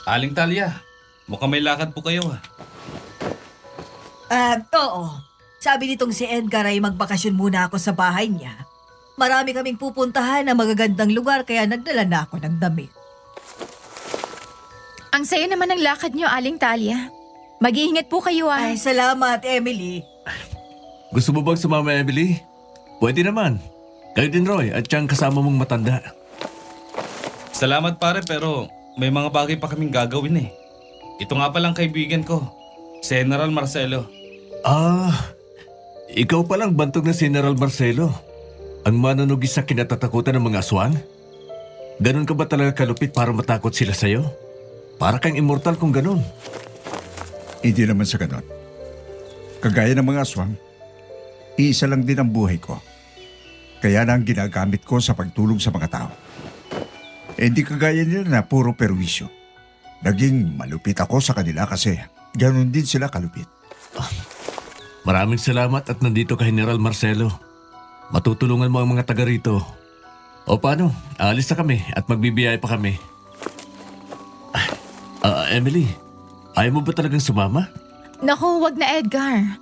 Aling Talia, mukhang may lakad po kayo ah. Oo. Sabi nitong si Edgar ay magbakasyon muna ako sa bahay niya. Marami kaming pupuntahan na magagandang lugar kaya nagdala na ako ng damit. Ang saya naman ng lakad niyo, Aling Talia. Mag-iingat po kayo Ay, salamat, Emily. Gusto mo bang sumama, Emily? Pwede naman. Kayo din, Roy, at siyang kasama mong matanda. Salamat pare pero may mga bagay pa kaming gagawin eh. Ito nga palang kaibigan ko, General Marcelo. Ikaw palang bantog na General Marcelo. Ang manunugis sa kinatatakutan ng mga aswang? Ganon ka ba talaga kalupit para matakot sila sa'yo? Para kang immortal kung ganon. Hindi naman sa ganon. Kagaya ng mga aswang, iisa lang din ang buhay ko. Kaya lang ginagamit ko sa pagtulong sa mga tao. Hindi kagaya nila na puro perwisyo. Naging malupit ako sa kanila kasi ganon din sila kalupit. Maraming salamat at nandito ka, General Marcelo. Matutulungan mo ang mga taga rito. O paano? Aalis na kami at magbibiyay pa kami. Emily, ayaw mo ba talagang sumama? Naku, wag na, Edgar.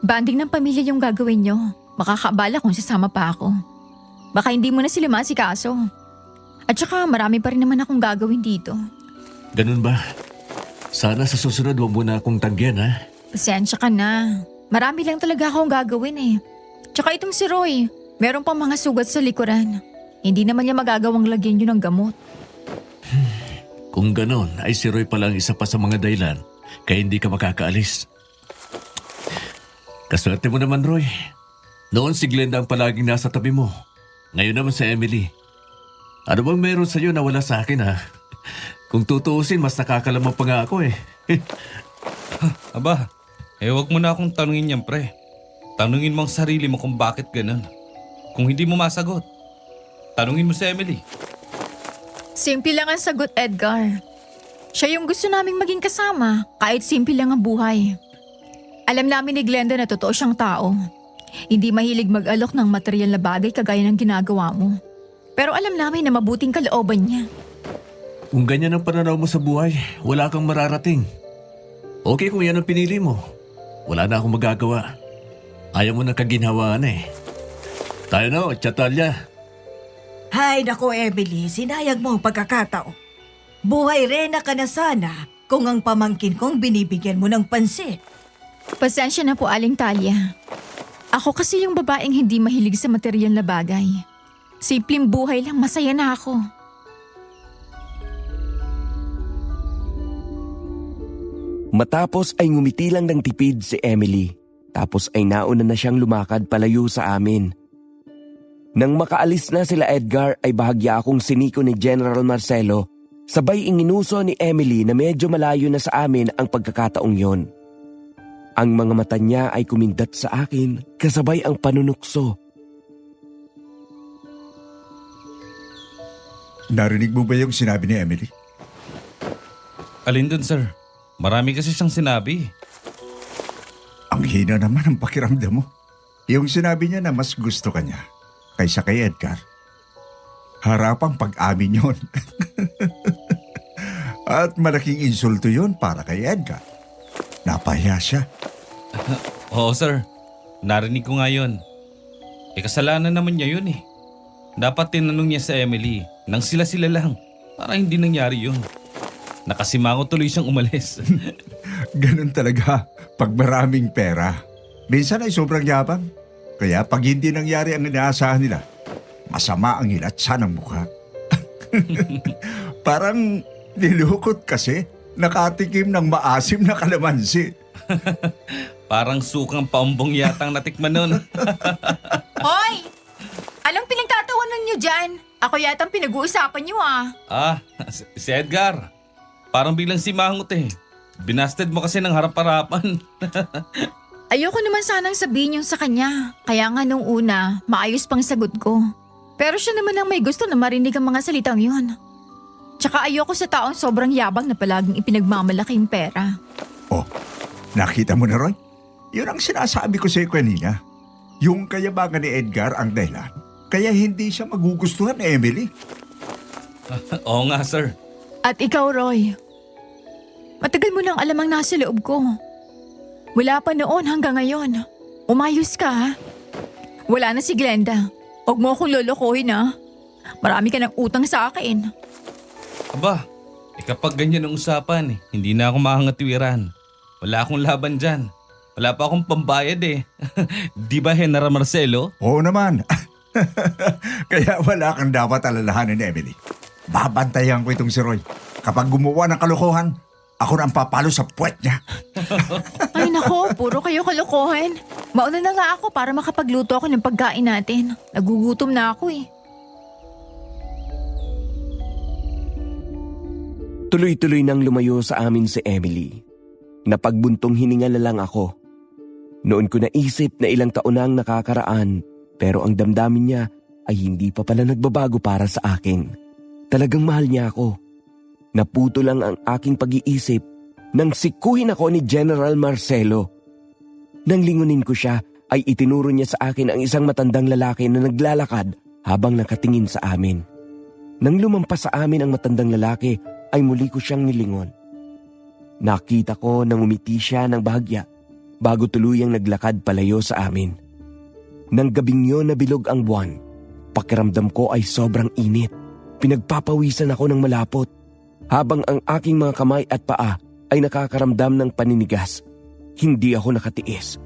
Banding ng pamilya yung gagawin niyo. Makakaabala kung sasama pa ako. Baka hindi mo na sila maasikaso. At saka marami pa rin naman akong gagawin dito. Ganun ba? Sana sa susunod huwag mo na akong tanggihan, ha? Pasensya ka na. Marami lang talaga akong gagawin eh. Tsaka itong si Roy, meron pang mga sugat sa likuran. Hindi naman niya magagawang lagyan yun ng gamot. Kung ganon, ay si Roy pala ang isa pa sa mga dahilan kaya hindi ka makakaalis. Kaswerte mo naman, Roy. Noon si Glenda ang palaging nasa tabi mo. Ngayon naman si Emily. Ano bang meron sa'yo na wala sa akin, ha? Kung tutuusin, mas nakakalamang pa nga ako eh. Aba, wag mo na akong tanungin yan, pre. Tanungin mo ang sarili mo kung bakit ganun. Kung hindi mo masagot, tanungin mo si Emily. Simple lang ang sagot, Edgar. Siya yung gusto naming maging kasama, kahit simple lang ang buhay. Alam namin ni Glenda na totoo siyang tao. Hindi mahilig mag-alok ng material na bagay kagaya ng ginagawa mo. Pero alam namin na mabuting kalooban niya. Kung ganyan ang pananaw mo sa buhay, wala kang mararating. Okay kung yan ang pinili mo. Wala na akong magagawa. Ayaw mo ng kaginhawaan eh. Tayo na, Chatalya. Hay nako Emily, sinayag mo ang pagkakataon. Buhay Reyna ka na sana kung ang pamangkin kong binibigyan mo ng pansin. Pasensya na po, Aling Talia. Ako kasi yung babaeng hindi mahilig sa material na bagay. Simpleng buhay lang, masaya na ako. Matapos ay ngumiti lang ng tipid si Emily. Tapos ay nauna na siyang lumakad palayo sa amin. Nang makaalis na sila Edgar ay bahagya akong siniko ni General Marcelo. Sabay inginuso ni Emily na medyo malayo na sa amin ang pagkakataong yon. Ang mga mata niya ay kumindat sa akin kasabay ang panunukso. Narinig mo ba yung sinabi ni Emily? Alin dun, sir? Marami kasi siyang sinabi. Ang hina naman ang pakiramdam mo. Yung sinabi niya na mas gusto ka niya kaysa kay Edgar. Harapang pag-amin yon. At malaking insulto yon para kay Edgar. Napahiya siya. Oo, sir. Narinig ko nga yun. Kasalanan naman niya yun eh. Dapat tinanong niya sa Emily nang sila-sila lang para hindi nangyari yun. Nakasimango tuloy siyang umalis. Ganun talaga pag maraming pera. Minsan ay sobrang yabang. Kaya pag hindi nangyari ang inaasahan nila, masama ang hilatsa ng mukha. Parang nilukot kasi nakatikim ng maasim na kalamansi. Parang sukang paumbong yatang natikman nun. Hoy! Anong pinagtatawanan niyo dyan? Ako yata ang pinag-uusapan niyo Si Edgar. Parang biglang simangot eh. Binasted mo kasi ng harap-harapan. Ayoko naman sanang sabihin yung sa kanya. Kaya nga nung una, maayos pang sagot ko. Pero siya naman ang may gusto na marinig ang mga salitang yun. Tsaka ayoko sa taong sobrang yabang na palaging ipinagmamalaki yung pera. Oh, nakita mo na Roy? Yun ang sinasabi ko sa iyo kanina. Yung kayabangan ni Edgar ang dahilan. Kaya hindi siya magugustuhan ni Emily. Oo nga, sir. At ikaw, Roy, matagal mo nang alam ang nasa loob ko. Wala pa noon hanggang ngayon. Umayos ka, ha? Wala na si Glenda. Huwag mo akong lolokohin, ha? Marami ka ng utang sa akin. Aba, kapag ganyan ang usapan, hindi na ako makangatwiran. Wala akong laban dyan. Wala pa akong pambayad eh. Di ba, General Marcelo? Oo naman. Kaya wala kang dapat alalahanin, Emily. Babantayan ko itong si Roy. Kapag gumawa ng kalokohan, ako na ang papalo sa puwet niya. Ay nako, puro kayo kalokohan. Mauna na nga ako para makapagluto ako ng pagkain natin. Nagugutom na ako eh. Tuloy-tuloy nang lumayo sa amin si Emily. Napagbuntong hininga na lang ako. Noon ko naisip na ilang taon na ang nakakaraan, pero ang damdamin niya ay hindi pa pala nagbabago para sa akin. Talagang mahal niya ako. Naputo lang ang aking pag-iisip nang sikuhin ako ni General Marcelo. Nang lingunin ko siya ay itinuro niya sa akin ang isang matandang lalaki na naglalakad habang nakatingin sa amin. Nang lumampas sa amin ang matandang lalaki ay muli ko siyang nilingon. Nakita ko nang umiti siya ng bahagya bago tuluyang naglakad palayo sa amin. Nang gabing yun nabilog ang buwan, pakiramdam ko ay sobrang init. Pinagpapawisan ako ng malapot, habang ang aking mga kamay at paa ay nakakaramdam ng paninigas. Hindi ako nakatiis.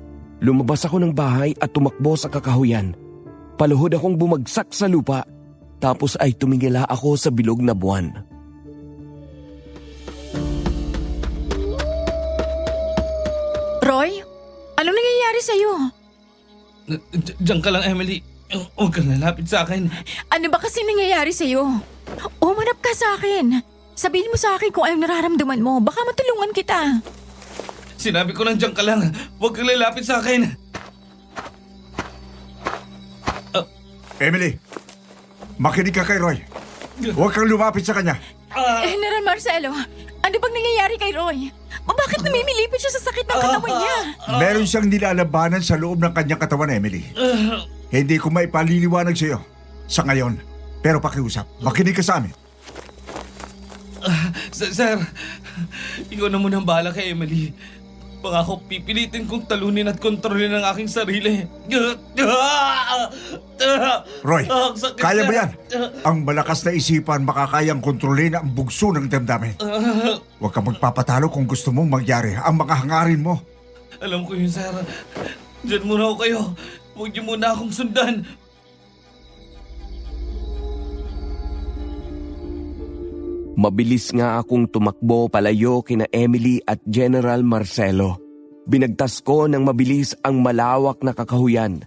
Lumabas ako ng bahay at tumakbo sa kakahuyan. Paluhod akong bumagsak sa lupa, tapos ay tumingala ako sa bilog na buwan. Roy, anong nangyayari sa'yo? Diyan ka lang, Emily. Huwag kang lalapit sa akin. Ano ba kasi nangyayari sa'yo? Umanap ka sa akin. Sabihin mo sa akin kung anong nararamdaman mo. Baka matulungan kita. Sinabi ko lang diyan ka lang. Huwag kang lalapit sa akin. Emily, makinig ka kay Roy. Huwag kang lumapit sa kanya. General Marcelo, ano bang nangyayari kay Roy? Bakit namimilipit siya sa sakit ng katawan niya? Meron siyang nilalabanan sa loob ng kanyang katawan, Emily. Hindi ko maipaliliwanag sa iyo sa ngayon. Pero pakiusap, makinig ka sa amin. Sir, ikaw na munang bahala kay Emily. Pangako, pipilitin kong talunin at kontrolin ang aking sarili. Roy, Ang sakit, kaya ba sir. yan? Ang malakas na isipan makakayang kontrolin ang bugso ng damdamin. Huwag kang magpapatalo kung gusto mong magyari ang mga hangarin mo. Alam ko yun, sir. Diyan muna ako kayo. Huwag niyo muna akong sundan. Mabilis nga akong tumakbo palayo kina Emily at General Marcelo. Binagtas ko ng mabilis ang malawak na kakahuyan.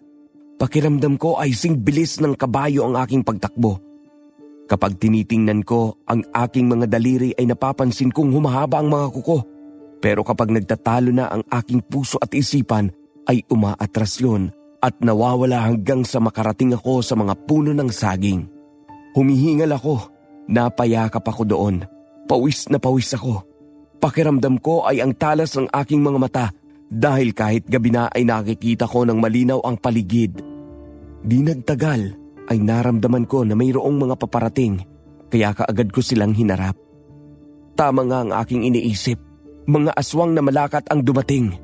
Pakiramdam ko ay sing bilis ng kabayo ang aking pagtakbo. Kapag tinitingnan ko, ang aking mga daliri ay napapansin kong humahaba ang mga kuko. Pero kapag nagtatalo na ang aking puso at isipan, ay umaatras yun at nawawala hanggang sa makarating ako sa mga puno ng saging. Humihingal ako. Napayakap ako doon. Pawis na pawis ako. Pakiramdam ko ay ang talas ng aking mga mata dahil kahit gabi na ay nakikita ko ng malinaw ang paligid. Di nagtagal ay naramdaman ko na mayroong mga paparating kaya kaagad ko silang hinarap. Tama nga ang aking iniisip. Mga aswang na malakat ang dumating.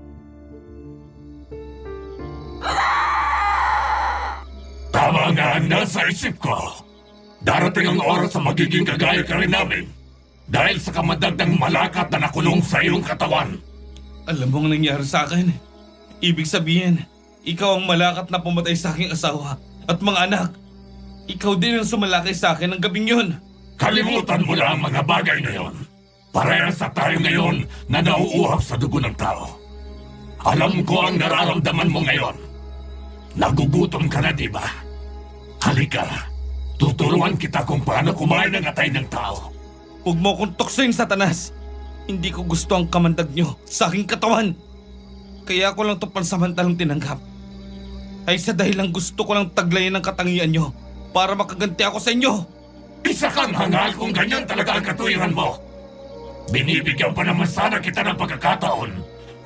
Tama nga ang nasa isip ko. Darating ang oras na magiging kagaya ka rin namin dahil sa kamandag ng malakat na nakulong sa iyong katawan. Alam mo ang nangyari sa akin. Ibig sabihin, ikaw ang malakat na pumatay sa aking asawa at mga anak. Ikaw din ang sumalakay sa akin ng gabing yun. Kalimutan mo na ang mga bagay na yon. Parehas na tayo ngayon na nauuhaw sa dugo ng tao. Alam ko ang nararamdaman mo ngayon. Nagugutom ka na, di ba? Halika. Tuturuan kita kung paano kumain ng atay ng tao. Huwag mo akong tuksoin, Satanas. Hindi ko gusto ang kamandag nyo sa aking katawan. Kaya ako lang ito pansamantalang tinanggap. Ay sa dahilang gusto ko lang taglayin ang katangian nyo para makaganti ako sa inyo. Isa kang hangal kung ganyan talaga ang katuwiran mo. Binibigyan pa naman sana kita ng pagkakataon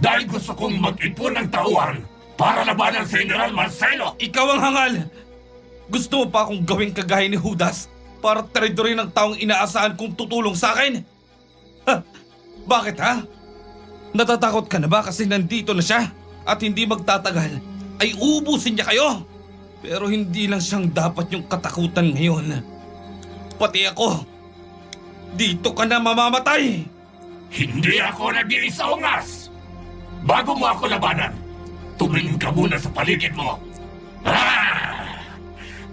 dahil gusto kong mag-ipon ng tauhan para labanan si General Marcelo. Ikaw ang hangal. Gusto mo pa akong gawing kagaya ni Judas para traidorin ang taong inaasahan kong tutulong sa akin? Ha? Bakit ha? Natatakot ka na ba kasi nandito na siya at hindi magtatagal ay ubusin niya kayo? Pero hindi lang siyang dapat yung katakutan ngayon. Pati ako. Dito ka na mamamatay. Hindi ako nag-iisa ungas. Bago mo ako labanan, tumingin ka muna sa paligid mo.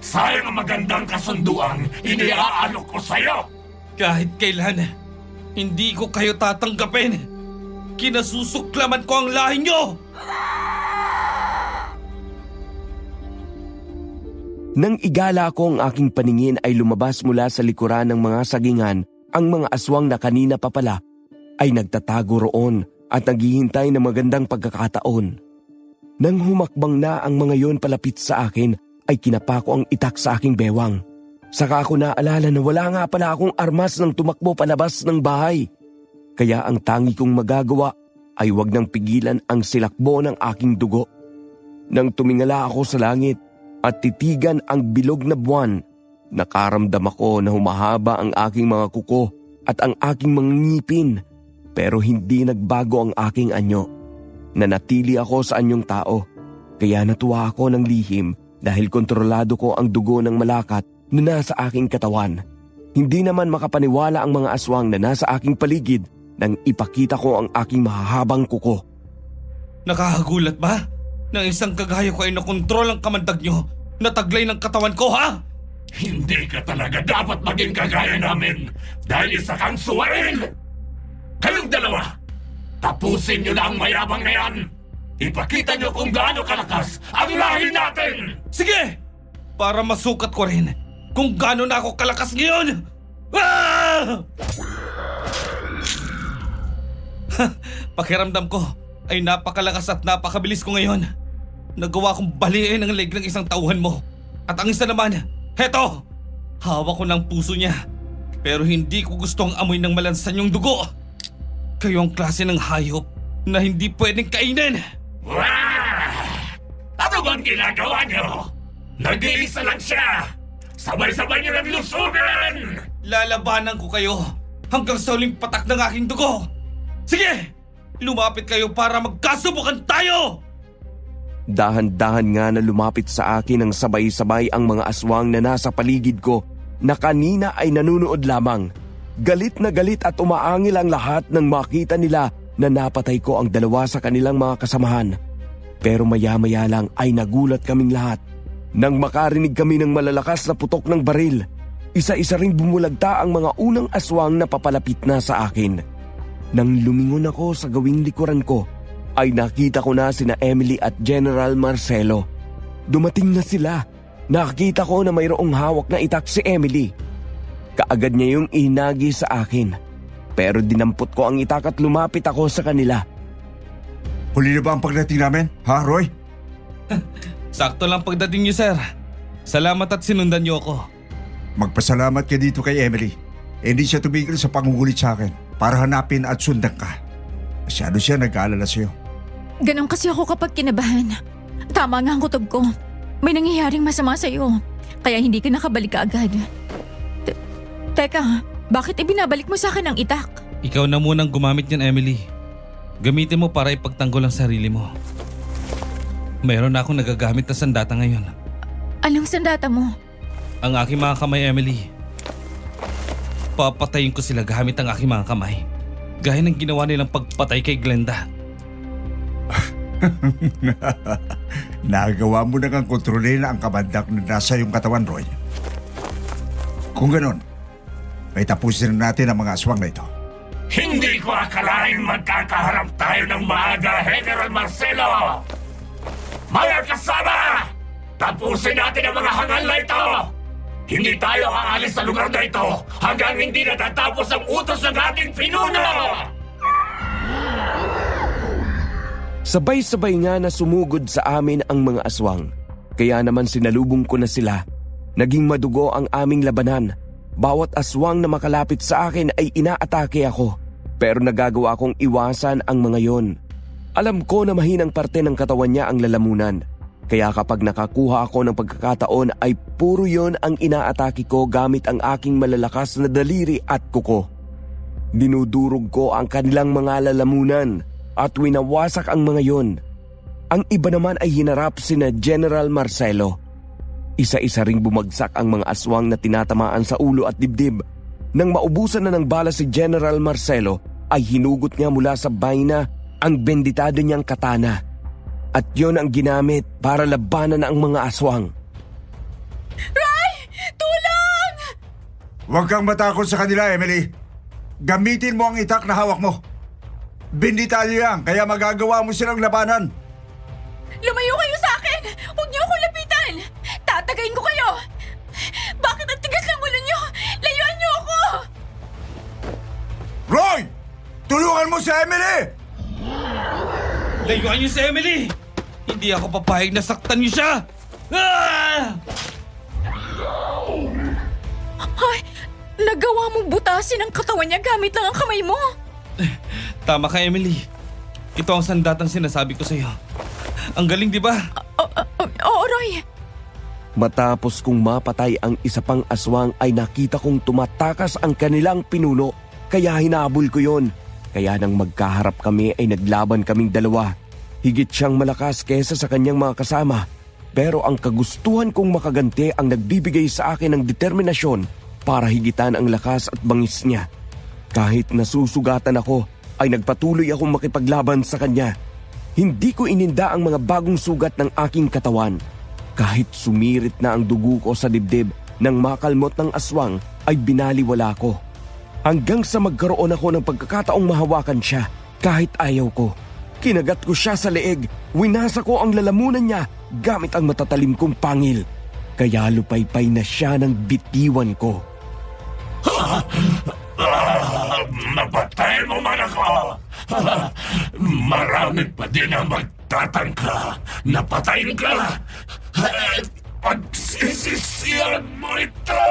Sayang ang magandang kasunduang iniaalok ko sa'yo. Kahit kailan, hindi ko kayo tatanggapin. Kinasusuklaman ko ang lahi nyo. Nang igala ko ang aking paningin ay lumabas mula sa likuran ng mga sagingan ang mga aswang na kanina pa pala ay nagtatago roon at naghihintay ng magandang pagkakataon. Nang humakbang na ang mga yon palapit sa akin ay kinapa ko ang itak sa aking bewang. Saka ako naalala na wala nga pala akong armas nang tumakbo palabas ng bahay. Kaya ang tangi kong magagawa ay wag nang pigilan ang silakbo ng aking dugo. Nang tumingala ako sa langit at titigan ang bilog na buwan, nakaramdam ako na humahaba ang aking mga kuko at ang aking mga ngipin, pero hindi nagbago ang aking anyo. Nanatili ako sa anyong tao, kaya natuwa ako ng lihim dahil kontrolado ko ang dugo ng malakat na nasa aking katawan. Hindi naman makapaniwala ang mga aswang na nasa aking paligid nang ipakita ko ang aking mahahabang kuko. Nakakagulat ba? Na isang kagaya ko ay nakontrol ang kamandag nyo na taglay ng katawan ko, ha? Hindi ka talaga dapat maging kagaya namin dahil isa kang suwail! Kayong dalawa, tapusin nyo na ang mayabang na yan! Ipakita nyo kung gaano kalakas ang lahi natin! Sige! Para masukat ko rin kung gaano na ako kalakas ngayon! Ah! Pakiramdam ko ay napakalakas at napakabilis ko ngayon. Nagawa kong baliin ang leg ng isang tauhan mo. At ang isa naman, heto! Hawak ko ng puso niya. Pero hindi ko gustong amoy ng malansan yung dugo. Kayo ang klase ng hayop na hindi pwedeng kainin. Wah! Ano bang ginagawa nyo? Nag-iisa lang siya! Sabay-sabay nyo ng lusugan! Lalabanan ko kayo hanggang sa huling patak ng aking dugo. Sige! Lumapit kayo para magkasubukan tayo! Dahan-dahan nga na lumapit sa akin ang sabay-sabay ang mga aswang na nasa paligid ko na kanina ay nanunood lamang. Galit na galit at umaangil ang lahat nang makita nila na napatay ko ang dalawa sa kanilang mga kasamahan. Pero maya-maya lang ay nagulat kaming lahat nang makarinig kami ng malalakas na putok ng baril. Isa-isa ring bumulagta ang mga unang aswang na papalapit na sa akin. Nang lumingon ako sa gawing likuran ko, ay nakita ko na sina Emily at General Marcelo. Dumating na sila. Nakita ko na mayroong hawak na itak si Emily. Kaagad niya yung inagi sa akin. Pero dinampot ko ang itak at lumapit ako sa kanila. Huli na ba ang pagdating namin, ha Roy? Sakto lang pagdating niyo, sir. Salamat at sinundan niyo ako. Magpasalamat ka dito kay Emily. Hindi siya tumigil sa pangungulit sa akin para hanapin at sundan ka. Masyado siya nag-aalala sa'yo. Ganon kasi ako kapag kinabahan. Tama nga ang kutob ko. May nangyayaring masama sa'yo. Kaya hindi ka nakabalik kaagad. Teka, bakit ibinabalik mo sa akin ang itak? Ikaw na munang gumamit niyan, Emily. Gamitin mo para ipagtanggol ang sarili mo. Mayroon na akong nagagamit na sandata ngayon. Anong sandata mo? Ang aking mga kamay, Emily. Papatayin ko sila gamit ang aking mga kamay. Gaya ng ginawa nilang pagpatay kay Glenda. Nagawa mo na kang kontrolin ang kamandak na nasa iyong katawan, Roy. Kung ganon, may tapusin na natin ang mga aswang na ito. Hindi ko akalain magkakaharap tayo ng maaga, General Marcelo! Mga kasama! Tapusin natin ang mga hangal na ito! Hindi tayo aalis sa lugar na ito hanggang hindi natatapos ang utos ng ating pinuno! Sabay-sabay nga na sumugod sa amin ang mga aswang. Kaya naman sinalubong ko na sila. Naging madugo ang aming labanan. Bawat aswang na makalapit sa akin ay inaatake ako. Pero nagagawa kong iwasan ang mga yon. Alam ko na mahinang parte ng katawan niya ang lalamunan. Kaya kapag nakakuha ako ng pagkakataon ay puro yon ang inaatake ko gamit ang aking malalakas na daliri at kuko. Dinudurog ko ang kanilang mga lalamunan at winawasak ang mga yon. Ang iba naman ay hinarap sina General Marcelo. Isa-isa ring bumagsak ang mga aswang na tinatamaan sa ulo at dibdib. Nang maubusan na ng bala si General Marcelo ay hinugot niya mula sa baina ang benditado niyang katana. At yon ang ginamit para labanan ang mga aswang. Ray! Tulong! Huwag kang matakot sa kanila, Emily. Gamitin mo ang itak na hawak mo. Binditado yan, kaya magagawa mo silang labanan. Lumayo kayo sa akin! Huwag niyo akong lapitan! Tatagayin ko kayo! Bakit ang tigas ng ulo niyo? Layuan niyo ako! Roy! Tulungan mo si Emily! Layuan niyo si Emily! Hindi ako papayag na saktan niyo siya! Ah! Ay, nagawa mong butasin ang katawan niya gamit lang ang kamay mo. Tama ka, Emily. Ito ang sandatang sinasabi ko sa iyo. Ang galing, di ba? Oo, Roy. Matapos kong mapatay ang isa pang aswang ay nakita kong tumatakas ang kanilang pinuno. Kaya hinabol ko yon. Kaya nang magkaharap kami ay naglaban kaming dalawa. Higit siyang malakas kesa sa kanyang mga kasama. Pero ang kagustuhan kong makaganti ang nagbibigay sa akin ng determinasyon para higitan ang lakas at bangis niya. Kahit nasusugatan ako, ay nagpatuloy akong makipaglaban sa kanya. Hindi ko ininda ang mga bagong sugat ng aking katawan. Kahit sumirit na ang dugo ko sa dibdib nang makalmot ng aswang, ay binaliwala ko. Hanggang sa magkaroon ako ng pagkakataong mahawakan siya kahit ayaw ko. Kinagat ko siya sa leeg, winasa ko ang lalamunan niya gamit ang matatalim kong pangil. Kaya lupaypay na siya ng bitiwan ko. Mapatay mo man ako! Marami pa din ang magtatangka na patayin ka! Pagsisisiyan mo ito!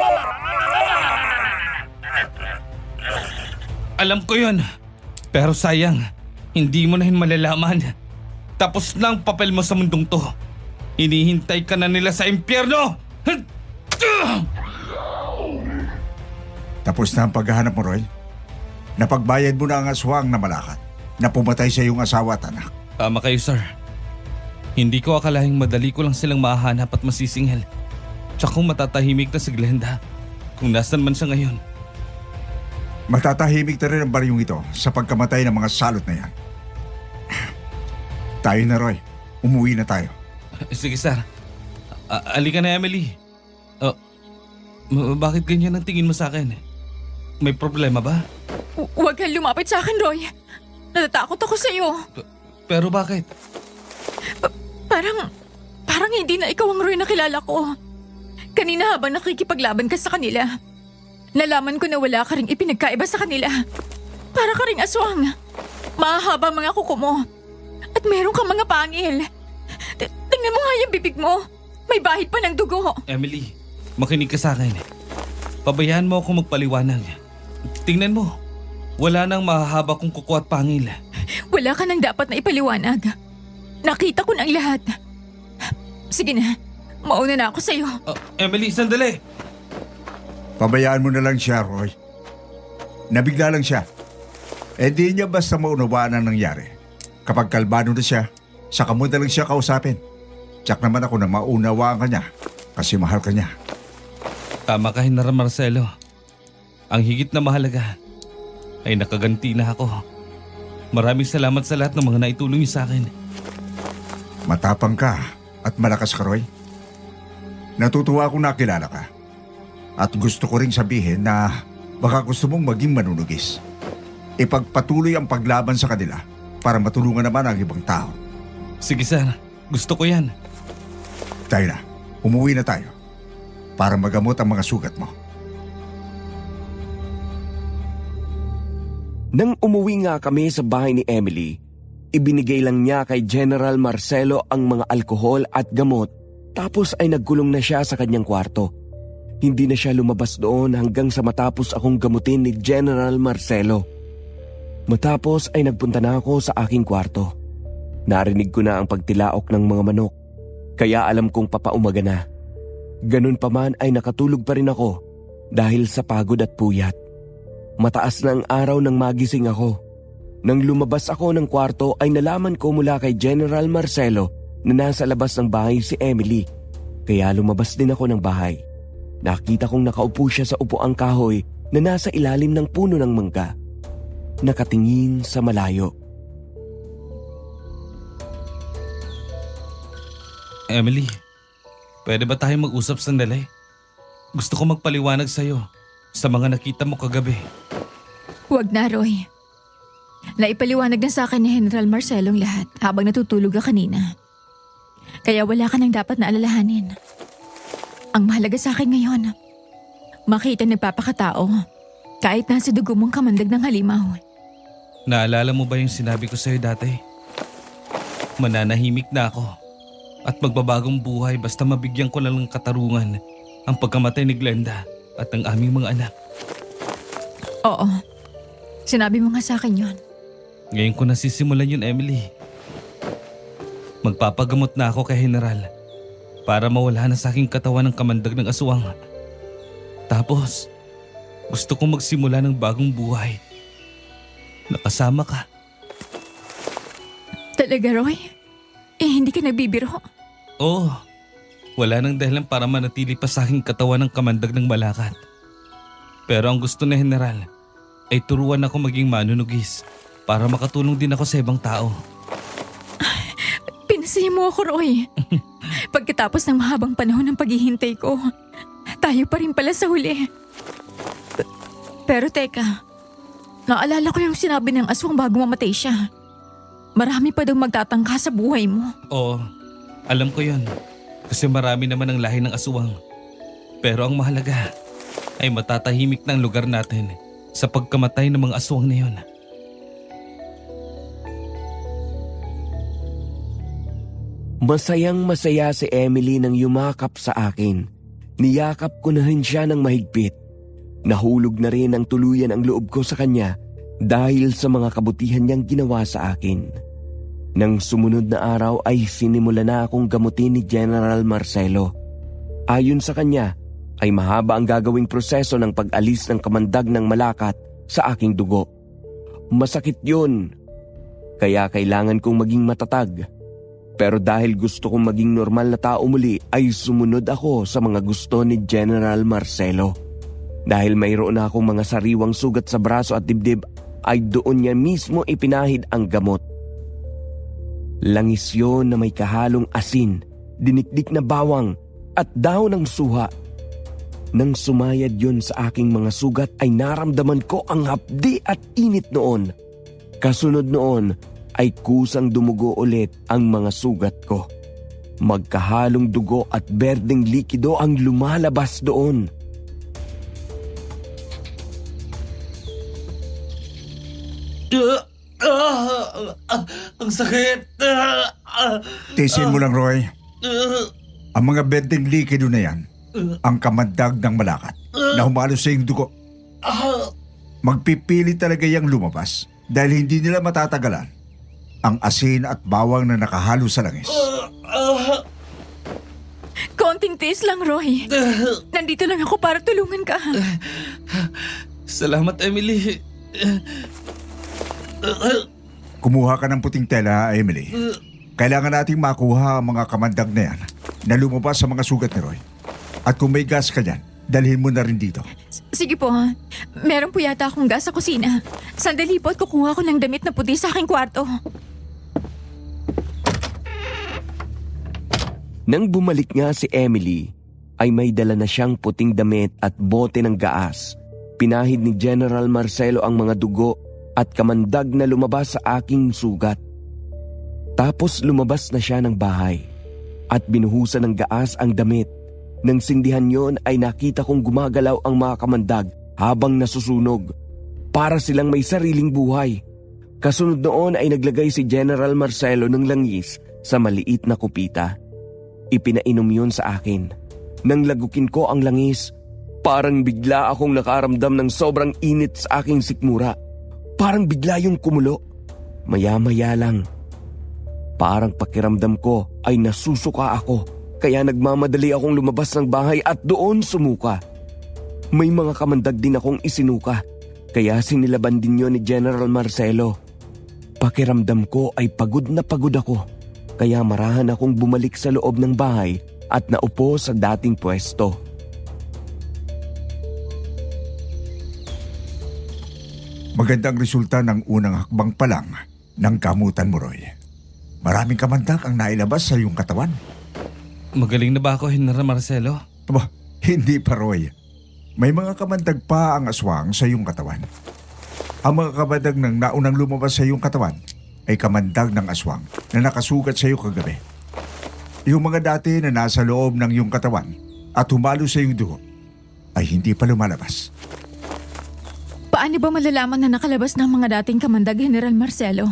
Alam ko yun. Pero sayang, hindi mo na yun malalaman. Tapos na ang papel mo sa mundong to. Hinihintay ka na nila sa impyerno! Tapos na ang paghahanap mo, Roy. Napagbayad mo na ang aswang na malakat na pumatay sa iyong asawa at anak. Tama kayo, sir. Hindi ko akalahing madali ko lang silang mahanap at masisingil. Tsaka kung matatahimik na si Glenda, kung nasan man siya ngayon. Matatahimik na rin ang baryong ito sa pagkamatay ng mga salot na yan. Tayo na, Roy. Umuwi na tayo. Sige, sir. Alika na, Emily. Bakit ganyan ang tingin mo sa akin? May problema ba? Huwag kang lumapit sa akin, Roy. Natatakot ako sa'yo. Pero bakit? Parang hindi na ikaw ang Roy na kilala ko. Kanina habang nakikipaglaban ka sa kanila, nalaman ko na wala ka ring ipinagkaiba sa kanila. Para ka ring aswang. Mahahaba mga kuko mo. At meron kang mga pangil. Tingnan mo nga yung bibig mo. May bahid pa ng dugo. Emily, makinig ka sa akin. Pabayaan mo ako magpaliwanag. Tingnan mo, wala nang mahahaba kong kuko at pangil. Wala ka nang dapat na ipaliwanag. Nakita ko na ang lahat. Sige na, mauna na ako sa'yo. Emily, sandali. Pabayaan mo na lang siya, Roy. Nabigla lang siya. Di niya basta maunawaan ang nangyari. Kapag kalmado na siya, saka mo na lang siya kausapin. Tsak naman ako na maunawaan ka niya kasi mahal ka niya. Tama ka, General Marcelo. Ang higit na mahalaga ay nakaganti na ako. Maraming salamat sa lahat ng mga naitulong niyo sa akin. Matapang ka at malakas ka, Roy. Natutuwa akong nakilala ka. At gusto ko ring sabihin na baka gusto mong maging manunugis. Ipagpatuloy ang paglaban sa kanila para matulungan naman ang ibang tao. Sige, sir. Gusto ko yan. Tayo na. Umuwi na tayo para magamot ang mga sugat mo. Nang umuwi nga kami sa bahay ni Emily, ibinigay lang niya kay General Marcelo ang mga alkohol at gamot tapos ay nagkulong na siya sa kanyang kwarto. Hindi na siya lumabas doon hanggang sa matapos akong gamutin ni General Marcelo. Matapos ay nagpunta na ako sa aking kwarto. Narinig ko na ang pagtilaok ng mga manok, kaya alam kong papaumaga na. Ganun pa man ay nakatulog pa rin ako dahil sa pagod at puyat. Mataas na ang araw nang magising ako. Nang lumabas ako ng kwarto ay nalaman ko mula kay General Marcelo na nasa labas ng bahay si Emily. Kaya lumabas din ako ng bahay. Nakita kong nakaupo siya sa upuang kahoy na nasa ilalim ng puno ng mangga. Nakatingin sa malayo. Emily, pwede ba tayo mag-usap sandali? Gusto ko magpaliwanag sa'yo sa mga nakita mo kagabi. Huwag na, Roy. Naipaliwanag na sa akin ni General Marcelo ang lahat habang natutulog ka kanina. Kaya wala ka nang dapat na alalahanin. Ang mahalaga sa akin ngayon, makita nagpapakatao kahit nasa dugo mong kamandag ng halimaw. Naalala mo ba yung sinabi ko sa'yo dati? Mananahimik na ako at magbabagong buhay basta mabigyan ko na ng katarungan ang pagkamatay ni Glenda at ang aming mga anak. Oo, sinabi mo nga sa akin yun. Ngayon ko nasisimulan yun, Emily. Magpapagamot na ako kay General para mawala na sa aking katawan ng kamandag ng aswang. Tapos, gusto kong magsimula ng bagong buhay. Nakasama ka. Talaga, Roy? Hindi ka nagbibiro? Oo, Wala nang dahilan para manatili pa sa aking katawan ng kamandag ng malakat. Pero ang gusto ni General ay turuan ako maging manunugis para makatulong din ako sa ibang tao. Pinasaya mo ako, Roy. Pagkatapos ng mahabang panahon ng paghihintay ko, tayo pa rin pala sa huli. Pero teka, naalala ko yung sinabi ng aswang bago mamatay siya. Marami pa daw magtatangka sa buhay mo. Oo, alam ko yon. Kasi marami naman ang lahi ng aswang. Pero ang mahalaga ay matatahimik na ang lugar natin sa pagkamatay ng mga aswang na yun. Masayang masaya si Emily nang yumakap sa akin. Niyakap ko na rin siya ng mahigpit. Nahulog na rin ang tuluyan ang loob ko sa kanya dahil sa mga kabutihan niyang ginawa sa akin. Nang sumunod na araw ay sinimula na akong gamutin ni General Marcelo. Ayon sa kanya ay mahaba ang gagawing proseso ng pag-alis ng kamandag ng malakat sa aking dugo. Masakit yun, kaya kailangan kong maging matatag. Pero dahil gusto kong maging normal na tao muli ay sumunod ako sa mga gusto ni General Marcelo. Dahil mayroon na akong mga sariwang sugat sa braso at dibdib ay doon niya mismo ipinahid ang gamot. Langis yun na may kahalong asin, dinikdik na bawang at dahon ng suha. Nang sumayad yun sa aking mga sugat ay naramdaman ko ang hapdi at init noon. Kasunod noon ay kusang dumugo ulit ang mga sugat ko. Magkahalong dugo at berdeng likido ang lumalabas doon. Ang sakit! Tisin mo lang, Roy. Ang mga berdeng likido na yan, ang kamandag ng malakat na humalo sa iyong dugo. Magpipili talaga yung lumabas dahil hindi nila matatagalan ang asin at bawang na nakahalo sa langis. Konting tiis lang, Roy. Nandito lang ako para tulungan ka. Salamat, Emily. Kumuha ka ng puting tela, Emily. Kailangan nating makuha ang mga kamandag na yan na lumabas sa mga sugat ni Roy. At kung may gas ka dyan, dalhin mo na rin dito. Sige po. Meron po yata akong gas sa kusina. Sandali po at kukuha ko ng damit na puti sa aking kwarto. Nang bumalik nga si Emily, ay may dala na siyang puting damit at bote ng gaas. Pinahid ni General Marcelo ang mga dugo at kamandag na lumabas sa aking sugat. Tapos lumabas na siya ng bahay at binuhusan ng gaas ang damit. Nang sindihan yon ay nakita kong gumagalaw ang mga kamandag habang nasusunog. Para silang may sariling buhay. Kasunod noon ay naglagay si General Marcelo ng langis sa maliit na kupita. Ipinainom yon sa akin. Nang lagukin ko ang langis, parang bigla akong nakaramdam ng sobrang init sa aking sikmura. Parang bigla yung kumulo. Maya-maya lang. Parang pakiramdam ko ay nasusuka ako. Kaya nagmamadali akong lumabas ng bahay at doon sumuka. May mga kamandag din akong isinuka. Kaya sinilaban din yon ni General Marcelo. Pakiramdam ko ay pagod na pagod ako. Kaya marahan akong bumalik sa loob ng bahay at naupo sa dating pwesto. Magandang resulta ng unang hakbang pa lang ng gamutan mo, Roy. Maraming kamandag ang nailabas sa iyong katawan. Magaling na ba ako, General Marcelo? Aba, hindi pa, Roy. May mga kamandag pa ang aswang sa iyong katawan. Ang mga kamandag ng naunang lumabas sa iyong katawan ay kamandag ng aswang na nakasugat sa iyo kagabi. Yung mga dati na nasa loob ng iyong katawan at humalo sa iyong dugo ay hindi pa lumalabas. Paano ba malalaman na nakalabas ng mga dating kamandag, General Marcelo?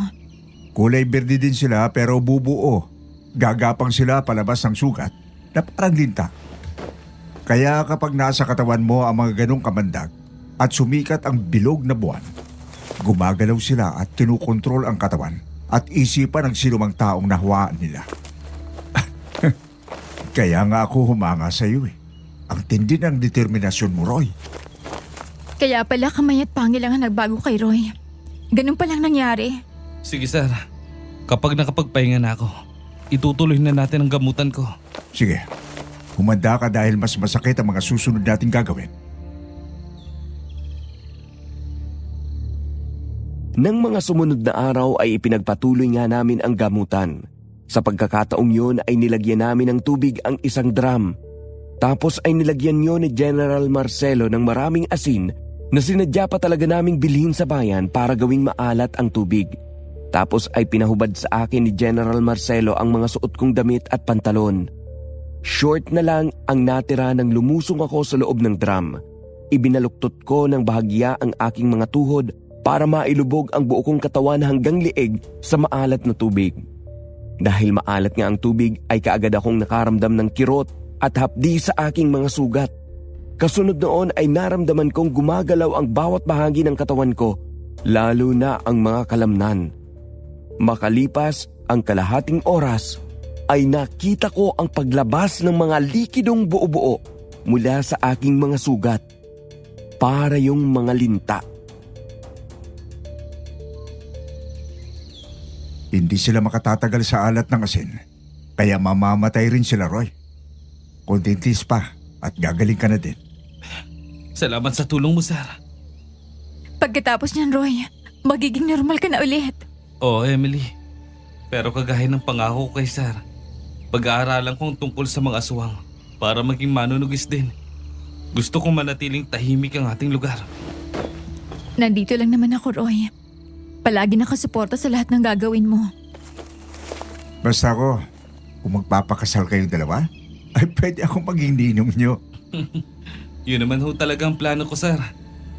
Kulay berde din sila pero bubuo. Gagapang sila palabas ng sugat na parang linta. Kaya kapag nasa katawan mo ang mga ganong kamandag at sumikat ang bilog na buwan, gumagalaw sila at kinukontrol ang katawan at isipan ng sinumang taong nahawaan nila. Kaya nga ako humanga sa iyo eh. Ang tindi ng determinasyon mo, Roy. Kaya pala kamay at pangil ang nagbago kay Roy. Ganun palang nangyari. Sige, sir. Kapag nakapagpahinga na ako, itutuloy na natin ang gamutan ko. Sige, Humanda ka dahil mas masakit ang mga susunod nating gagawin. Nang mga sumunod na araw ay ipinagpatuloy nga namin ang gamutan. Sa pagkakataong yun ay nilagyan namin ng tubig ang isang drum. Tapos ay nilagyan yun ni General Marcelo ng maraming asin na sinadya pa talaga naming bilhin sa bayan para gawing maalat ang tubig. Tapos ay pinahubad sa akin ni General Marcelo ang mga suot kong damit at pantalon. Short na lang ang natira nang lumusong ako sa loob ng drum. Ibinaluktot ko ng bahagya ang aking mga tuhod para mailubog ang buo kong katawan hanggang lieg sa maalat na tubig. Dahil maalat nga ang tubig ay kaagad akong nakaramdam ng kirot at hapdi sa aking mga sugat. Kasunod noon ay naramdaman kong gumagalaw ang bawat bahagi ng katawan ko, lalo na ang mga kalamnan. Makalipas ang kalahating oras, ay nakita ko ang paglabas ng mga likidong buo-buo mula sa aking mga sugat. Para yung mga linta. Hindi sila makatatagal sa alat ng asin, kaya mamamatay rin sila, Roy. Kontintis pa at gagaling ka na din. Salamat sa tulong mo, sir. Pagkatapos niyan, Roy, magiging normal ka na ulit. Oo, Emily. Pero kagaya ng pangako ko kay sir, pag-aaralan kong tungkol sa mga aswang para maging manunugis din. Gusto kong manatiling tahimik ang ating lugar. Nandito lang naman ako, Roy. Palagi nakasuporta sa lahat ng gagawin mo. Basta ako, kung magpapakasal kayong dalawa, ay pwede akong maging ninong nyo. Yun naman ho talaga ang plano ko, sir.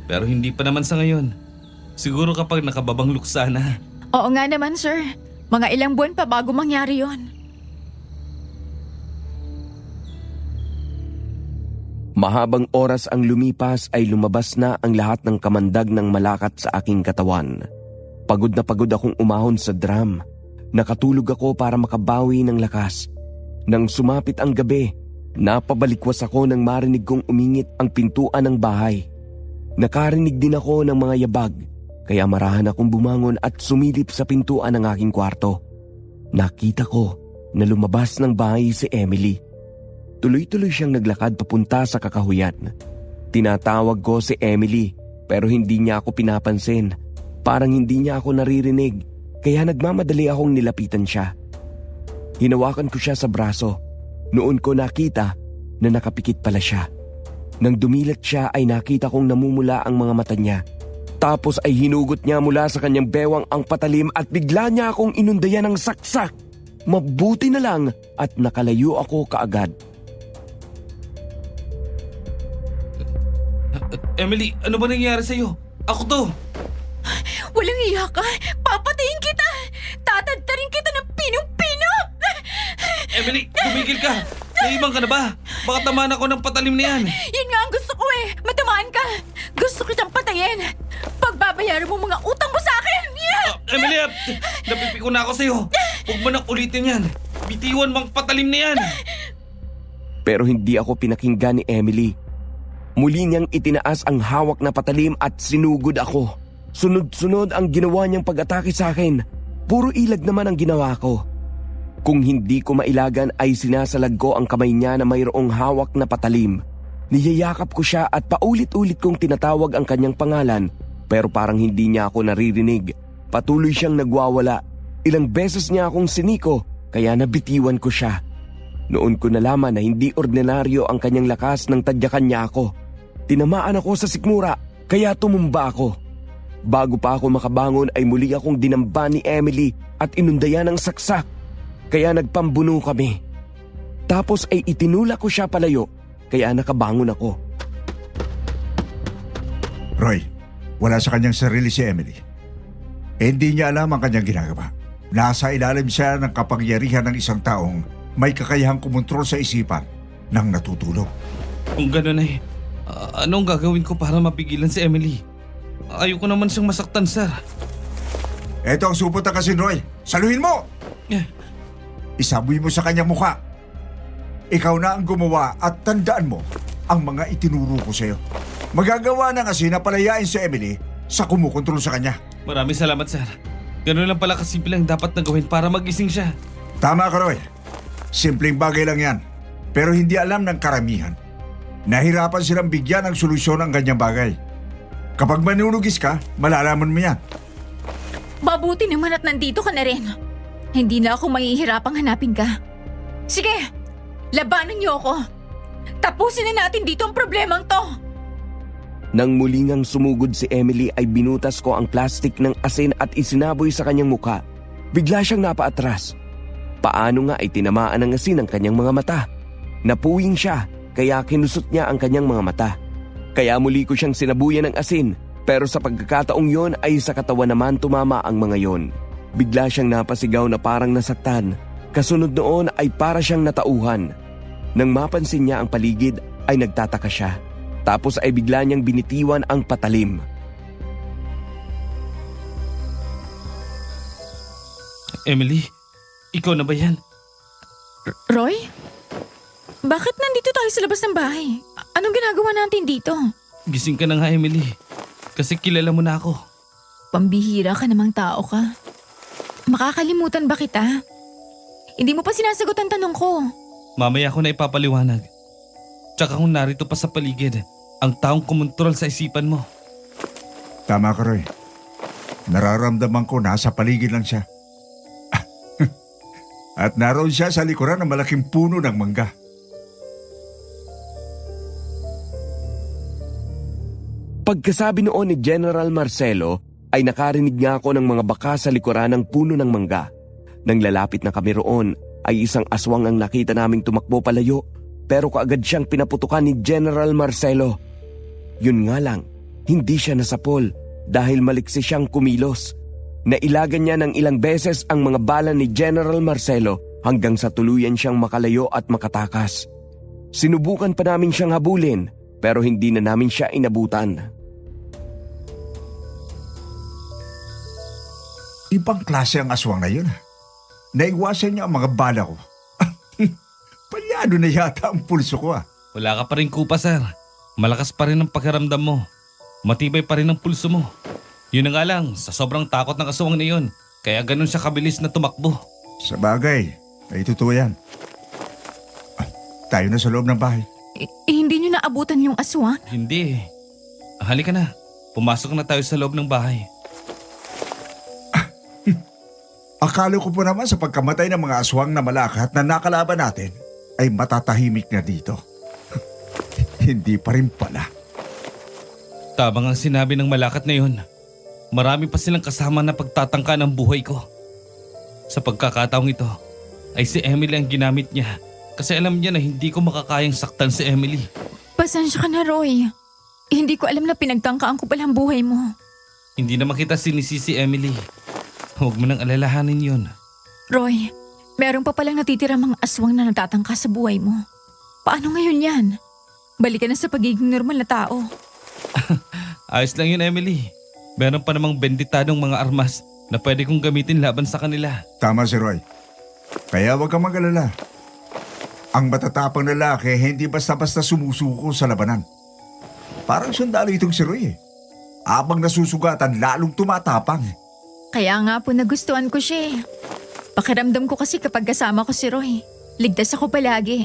Pero hindi pa naman sa ngayon. Siguro kapag nakababang luksa na. Oo nga naman, sir. Mga ilang buwan pa bago mangyari yon. Mahabang oras ang lumipas ay lumabas na ang lahat ng kamandag ng malakat sa aking katawan. Pagod na pagod akong umahon sa drum. Nakatulog ako para makabawi ng lakas. Nang sumapit ang gabi, napabalikwas ako nang marinig kong umingit ang pintuan ng bahay. Nakarinig din ako ng mga yabag, kaya marahan akong bumangon at sumilip sa pintuan ng aking kwarto. Nakita ko na lumabas ng bahay si Emily. Tuloy-tuloy siyang naglakad papunta sa kakahuyan. Tinatawag ko si Emily pero hindi niya ako pinapansin. Parang hindi niya ako naririnig kaya nagmamadali akong nilapitan siya. Hinawakan ko siya sa braso. Noon ko nakita na nakapikit pala siya. Nang dumilat siya ay nakita kong namumula ang mga mata niya. Tapos ay hinugot niya mula sa kanyang bewang ang patalim at bigla niya akong inundayan ng saksak. Mabuti na lang at nakalayo ako kaagad. Emily, ano ba nangyari sa'yo? Ako to! Walang iyak ka! Papatayin kita! Tatadtarin kita ng pinong-pino! Emily, tumigil ka! Naibang ka na ba? Baka tamaan ako ng patalim na yan. Yun nga ang gusto ko eh! Matamaan ka! Gusto kitang patayin! Pagbabayaran mo mga utang mo sa akin! Yeah! Emily, napipiko na ako sa'yo. Huwag mo nang ulitin yan. Bitiwan mang patalim na yan. Pero hindi ako pinakinggan ni Emily. Muli niyang itinaas ang hawak na patalim at sinugod ako. Sunod-sunod ang ginawa niyang pag-atake sa akin. Puro ilag naman ang ginawa ko. Kung hindi ko mailagan ay sinasalag ko ang kamay niya na mayroong hawak na patalim. Niyayakap ko siya at paulit-ulit kong tinatawag ang kanyang pangalan pero parang hindi niya ako naririnig. Patuloy siyang nagwawala. Ilang beses niya akong siniko kaya nabitiwan ko siya. Noon ko nalaman na hindi ordinaryo ang kanyang lakas nang tadyakan niya ako. Tinamaan ako sa sikmura kaya tumumba ako. Bago pa ako makabangon ay muli akong dinamba ni Emily at inundayan ng saksak. Kaya nagpambuno kami. Tapos ay itinulak ko siya palayo kaya nakabangon ako. Roy, wala sa kanyang sarili si Emily. Hindi niya alam ang kanyang ginagawa. Nasa ilalim siya ng kapangyarihan ng isang taong may kakayahang kumontrol sa isipan nang natutulog. Kung gano'n ay, anong gagawin ko para mapigilan si Emily? Ayoko naman siyang masaktan, sir. Eto ang supot ng kasin, Roy. Saluhin mo! Eh, Isaboy mo sa kanyang mukha. Ikaw na ang gumawa at tandaan mo ang mga itinuro ko sa'yo. Magagawa na kasi na palayain si Emily sa kumukontrol sa kanya. Maraming salamat, sir. Ganun lang pala kasimple ang dapat na gawin para magising siya. Tama ka, Roy. Simpleng bagay lang yan. Pero hindi alam ng karamihan. Nahirapan silang bigyan ng solusyon ang ganyang bagay. Kapag manunugis ka, malalaman mo yan. Mabuti naman at nandito ka na rin. Hindi na ako mahihirapang hanapin ka. Sige, labanan niyo ako. Tapusin na natin dito ang problemang to. Nang muli ngang sumugod si Emily ay binutas ko ang plastik ng asin at isinaboy sa kanyang mukha. Bigla siyang napaatras. Paano nga ay tinamaan ng asin ang kanyang mga mata? Napuwing siya, kaya kinusot niya ang kanyang mga mata. Kaya muli ko siyang sinabuyan ng asin, pero sa pagkakataong yon ay sa katawan naman tumama ang mga yon. Bigla siyang napasigaw na parang nasaktan. Kasunod noon ay para siyang natauhan. Nang mapansin niya ang paligid ay nagtataka siya. Tapos ay bigla niyang binitiwan ang patalim. Emily, ikaw na ba yan? Roy? Bakit nandito tayo sa labas ng bahay? Anong ginagawa natin dito? Gising ka na nga, Emily. Kasi kilala mo na ako. Pambihira ka namang tao ka. Makakalimutan ba kita? Hindi mo pa sinasagot ang tanong ko. Mamaya ko na ipapaliwanag. Tsaka kung narito pa sa paligid, ang taong kumontrol sa isipan mo. Tama ka, Roy. Nararamdaman ko nasa paligid lang siya. At naroon siya sa likuran ng malaking puno ng mangga. Pagkasabi noon ni General Marcelo ay nakarinig nga ako ng mga baka sa likuran ng puno ng mangga. Nang lalapit na kami roon ay isang aswang ang nakita naming tumakbo palayo, pero kaagad siyang pinaputukan ni General Marcelo. Yun nga lang, hindi siya nasapol dahil maliksi siyang kumilos. Nailagan niya ng ilang beses ang mga bala ni General Marcelo hanggang sa tuluyan siyang makalayo at makatakas. Sinubukan pa namin siyang habulin pero hindi na namin siya inabutan. Ibang klase ang aswang na yun. Naiwasan niya ang mga bala ko. Palyado na yata ang pulso ko ah. Wala ka pa rin kupa, sir. Malakas pa rin ang pakiramdam mo. Matibay pa rin ang pulso mo. Yun na nga lang, sa sobrang takot ng aswang na yun, kaya ganun siya kabilis na tumakbo. Sa bagay, ay totoo yan. Tayo na sa loob ng bahay. Hindi niyo naabutan yung aswang? Hindi. Halika na. Pumasok na tayo sa loob ng bahay. Akala ko po naman sa pagkamatay ng mga aswang na malakat na nakalaban natin ay matatahimik na dito. Hindi pa rin pala. Tabang ang sinabi ng malakat na yun. Marami pa silang kasama na pagtatangka ng buhay ko. Sa pagkakataong ito, ay si Emily ang ginamit niya kasi alam niya na hindi ko makakayang saktan si Emily. Pasensya ka na, Roy. Hindi ko alam na pinagtangkaan ko palang buhay mo. Hindi naman kita sinisi si Emily. Huwag mo nang alalahanin yun. Roy, meron pa palang natitira mga aswang na natatangka sa buhay mo. Paano ngayon yan? Balik ka na sa pagiging normal na tao. Ayos lang yun, Emily. Meron pa namang benditadong mga armas na pwede kong gamitin laban sa kanila. Tama si Roy. Kaya huwag kang mag-alala. Ang matatapang lalaki hindi basta-basta sumusuko sa labanan. Parang sundalo itong si Roy eh. Abang nasusugatan, lalong tumatapang. Kaya nga po nagustuhan ko siya eh. Pakiramdam ko kasi kapag kasama ko si Roy, ligtas ako palagi.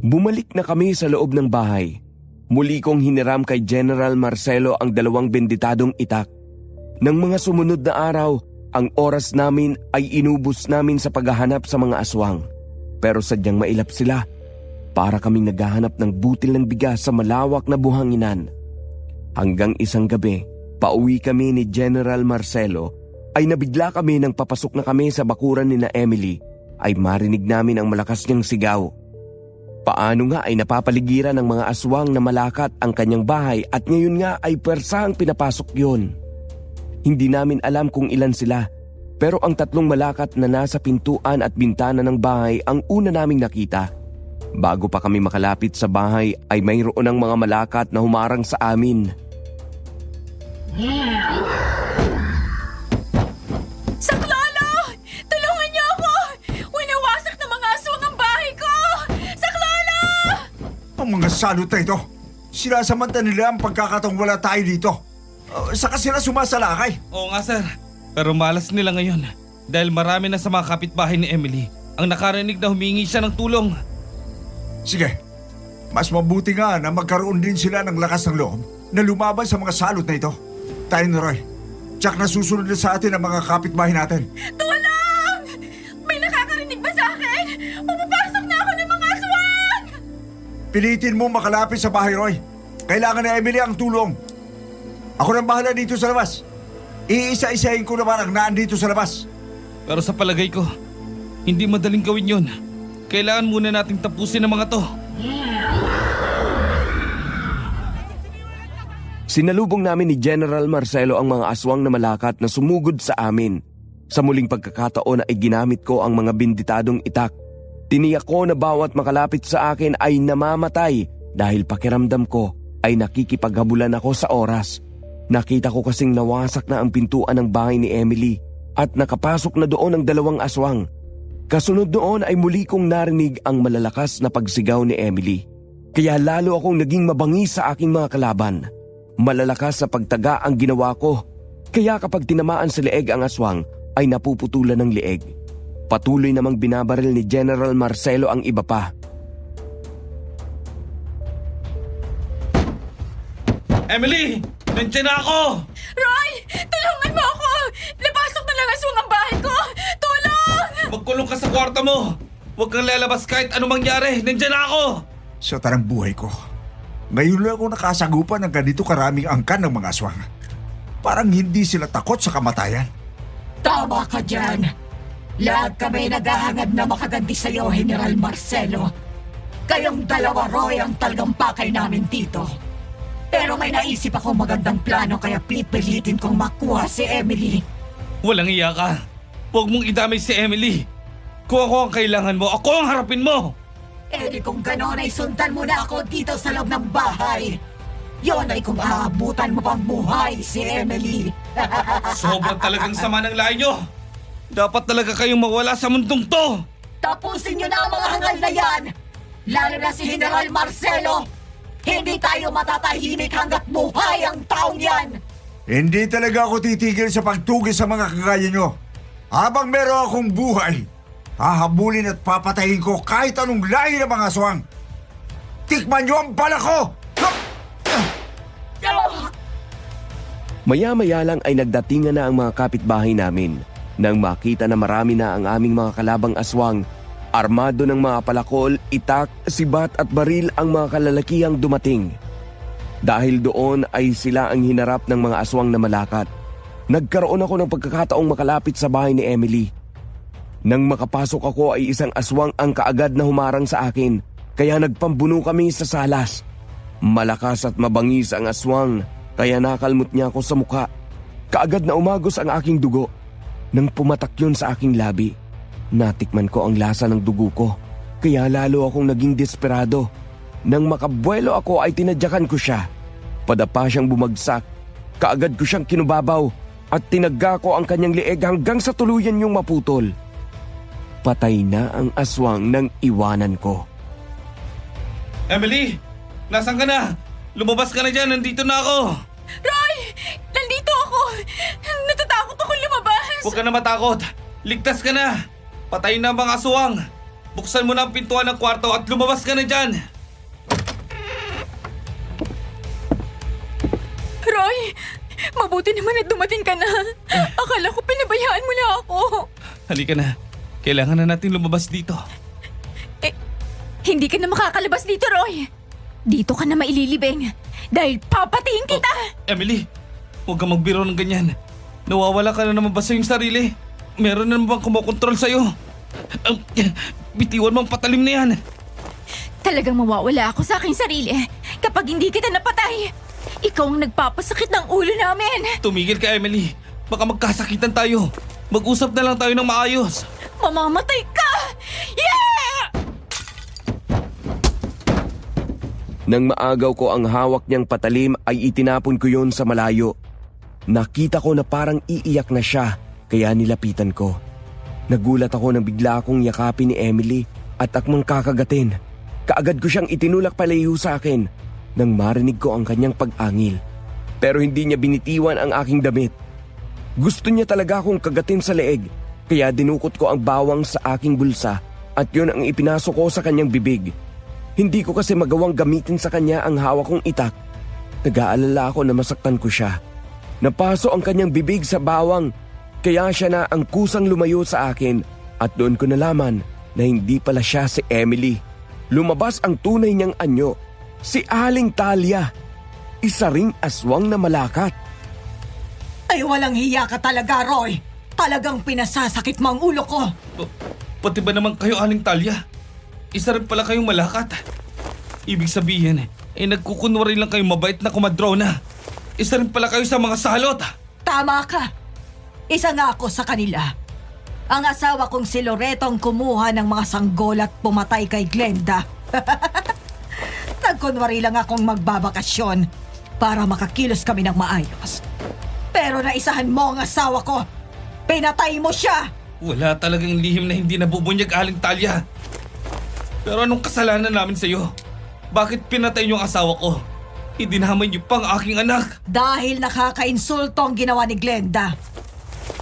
Bumalik na kami sa loob ng bahay. Muli kong hiniram kay General Marcelo ang 2 benditadong itak. Nang mga sumunod na araw, ang oras namin ay inubos namin sa paghahanap sa mga aswang. Pero sadyang mailap sila. Para kaming naghahanap ng butil ng bigas sa malawak na buhanginan. Hanggang isang gabi, pauwi kami ni General Marcelo, ay nabigla kami nang papasok na kami sa bakuran ni na Emily, ay marinig namin ang malakas niyang sigaw. Paano nga ay napapaligiran ng mga aswang na malakat ang kanyang bahay at ngayon nga ay pwersahang pinapasok yon. Hindi namin alam kung ilan sila, pero ang 3 malakat na nasa pintuan at bintana ng bahay ang una naming nakita. Bago pa kami makalapit sa bahay ay mayroon ng mga malakat na humarang sa amin. Saklolo! Tulungan niyo ako! Winawasak ng mga aswang ang bahay ko! Saklolo! Ang mga salot na ito, sinasamanta nila ang pagkakataong wala tayo dito. Saka sila sumasalakay. Oo nga, sir. Pero malas nila ngayon. Dahil marami na sa mga kapitbahay ni Emily ang nakarinig na humingi siya ng tulong. Sige, mas mabuti nga na magkaroon din sila ng lakas ng loob na lumaban sa mga salot na ito. Tayo ni Roy, tsak na susunod na sa atin ang mga kapitbahay natin. Tulong! May nakakarinig ba sa akin? Pumapasok na ako ng mga aswang! Pilitin mo makalapit sa bahay, Roy. Kailangan na Emily ang tulong. Ako nang bahala dito sa labas. Iisa-isahin ko naman ang naandito sa labas. Pero sa palagay ko, hindi madaling gawin yun. Kailangan muna nating tapusin ang mga to. Sinalubong namin ni General Marcelo ang mga aswang na malakat na sumugod sa amin. Sa muling pagkakataon ay ginamit ko ang mga binditadong itak. Tiniyak ko na bawat makalapit sa akin ay namamatay dahil pakiramdam ko ay nakikipaghabulan ako sa oras. Nakita ko kasing nawasak na ang pintuan ng bahay ni Emily at nakapasok na doon ang 2 aswang. Kasunod noon ay muli kong narinig ang malalakas na pagsigaw ni Emily. Kaya lalo akong naging mabangis sa aking mga kalaban. Malalakas sa pagtaga ang ginawa ko. Kaya kapag tinamaan sa leeg ang aswang ay napuputulan ng leeg. Patuloy namang binabaril ni General Marcelo ang iba pa. Emily! Nandiyan na ako! Roy! Tulungan mo ako! Napasok na lang aswang ang bahay ko! Tulong! Magkulong ka sa kwarto mo! Huwag kang lalabas kahit anong mangyari! Nandiyan na ako! Sa tarang buhay ko, ngayon lang ako nakasagupan ng ganito karaming angkan ng mga aswang. Parang hindi sila takot sa kamatayan. Tama ka dyan. Lahat kami naghahangad na makaganti sa'yo, General Marcelo. Kayong 2, Roy, ang talagang pakay namin dito. Pero may naisip ako magandang plano kaya pipilitin kong makuha si Emily. Walang iya ka. Huwag mong idamay si Emily. Kung ako ang kailangan mo, ako ang harapin mo! Eh kung gano'n ay sundan mo na ako dito sa loob ng bahay. Yon ay kung aabutan mo pang buhay si Emily. Sobrang talagang sama ng lahi nyo! Dapat talaga kayong mawala sa mundong to! Tapusin niyo na ang mga hangal na yan! Lalo na si General Marcelo! Hindi tayo matatahimik hanggat buhay ang taong yan! Hindi talaga ako titigil sa pagtugis sa mga kagaya nyo. Habang meron akong buhay, hahabulin at papatayin ko kahit anong lahi ng mga aswang. Tikman nyo ang bala ko! Maya-maya lang ay nagdatingan na ang mga kapitbahay namin. Nang makita na marami na ang aming mga kalabang aswang, armado ng mga palakol, itak, sibat at baril ang mga kalalakihang dumating. Dahil doon ay sila ang hinarap ng mga aswang na malakat. Nagkaroon ako ng pagkakataong makalapit sa bahay ni Emily. Nang makapasok ako ay isang aswang ang kaagad na humarang sa akin, kaya nagpambuno kami sa salas. Malakas at mabangis ang aswang, kaya nakalmot niya ako sa mukha. Kaagad na umagos ang aking dugo. Nang pumatak yun sa aking labi, natikman ko ang lasa ng dugo ko, kaya lalo akong naging desperado. Nang makabuelo ako ay tinadyakan ko siya. Padapa siyang bumagsak, kaagad ko siyang kinubabaw at tinagga ko ang kanyang leeg hanggang sa tuluyan niyong maputol. Patay na ang aswang nang iwanan ko. Emily! Nasaan ka na? Lumabas ka na dyan, nandito na ako! Roy! Nandito ako! Natatakot akong lumabas! Huwag ka na matakot! Ligtas ka na! Patay na ang mga aswang! Buksan mo na ang pintuan ng kwarto at lumabas ka na dyan! Roy! Mabuti naman at dumating ka na. Akala ko pinabayaan mo na ako. Halika na. Kailangan na natin lumabas dito. Hindi ka na makakalabas dito, Roy. Dito ka na maililibing dahil papatayin kita. Emily, huwag kang magbiro ng ganyan. Nawawala ka na naman ba sa iyong sarili? Meron na naman bang kumokontrol sa'yo? Bitiwan mo ang patalim na yan. Talagang mawawala ako sa aking sarili kapag hindi kita napatay. Ikaw ang nagpapasakit ng ulo namin. Tumigil ka, Emily. Baka magkasakitan tayo. Mag-usap na lang tayo ng maayos. Mamamatay ka! Yeah! Nang maagaw ko ang hawak niyang patalim ay itinapon ko yon sa malayo. Nakita ko na parang iiyak na siya, kaya nilapitan ko. Nagulat ako nang bigla akong yakapin ni Emily at akmang kakagatin. Kaagad ko siyang itinulak palayo sa akin nang marinig ko ang kanyang pag-angil. Pero hindi niya binitiwan ang aking damit. Gusto niya talaga akong kagatin sa leeg, Kaya dinukot ko ang bawang sa aking bulsa at yun ang ipinasok ko sa kanyang bibig. Hindi ko kasi magawang gamitin sa kanya ang hawak kong itak. Nag-aalala ako na masaktan ko siya. Napaso ang kanyang bibig sa bawang, kaya siya na ang kusang lumayo sa akin at doon ko nalaman na hindi pala siya si Emily. Lumabas ang tunay niyang anyo, si Aling Talia. Isa ring aswang na malakat. Ay, walang hiya ka talaga, Roy. Talagang pinasasakit mo ang ulo ko. Pati ba naman kayo, Aling Talia? Isa rin pala kayong malakat. Ibig sabihin, nagkukunwari lang kayong mabait na kumadrona. Isa rin pala kayo sa mga salot. Tama ka. Isa nga ako sa kanila. Ang asawa kong si Loreto ang kumuha ng mga sanggol at pumatay kay Glenda. Nagkunwari lang akong magbabakasyon para makakilos kami ng maayos. Pero naisahan mo ang asawa ko. Pinatay mo siya! Wala talagang lihim na hindi nabubunyag, Aling Talia. Pero anong kasalanan namin sa iyo? Bakit pinatay niyo ang asawa ko? Idinaman niyo pang aking anak. Dahil nakakainsulto ang ginawa ni Glenda.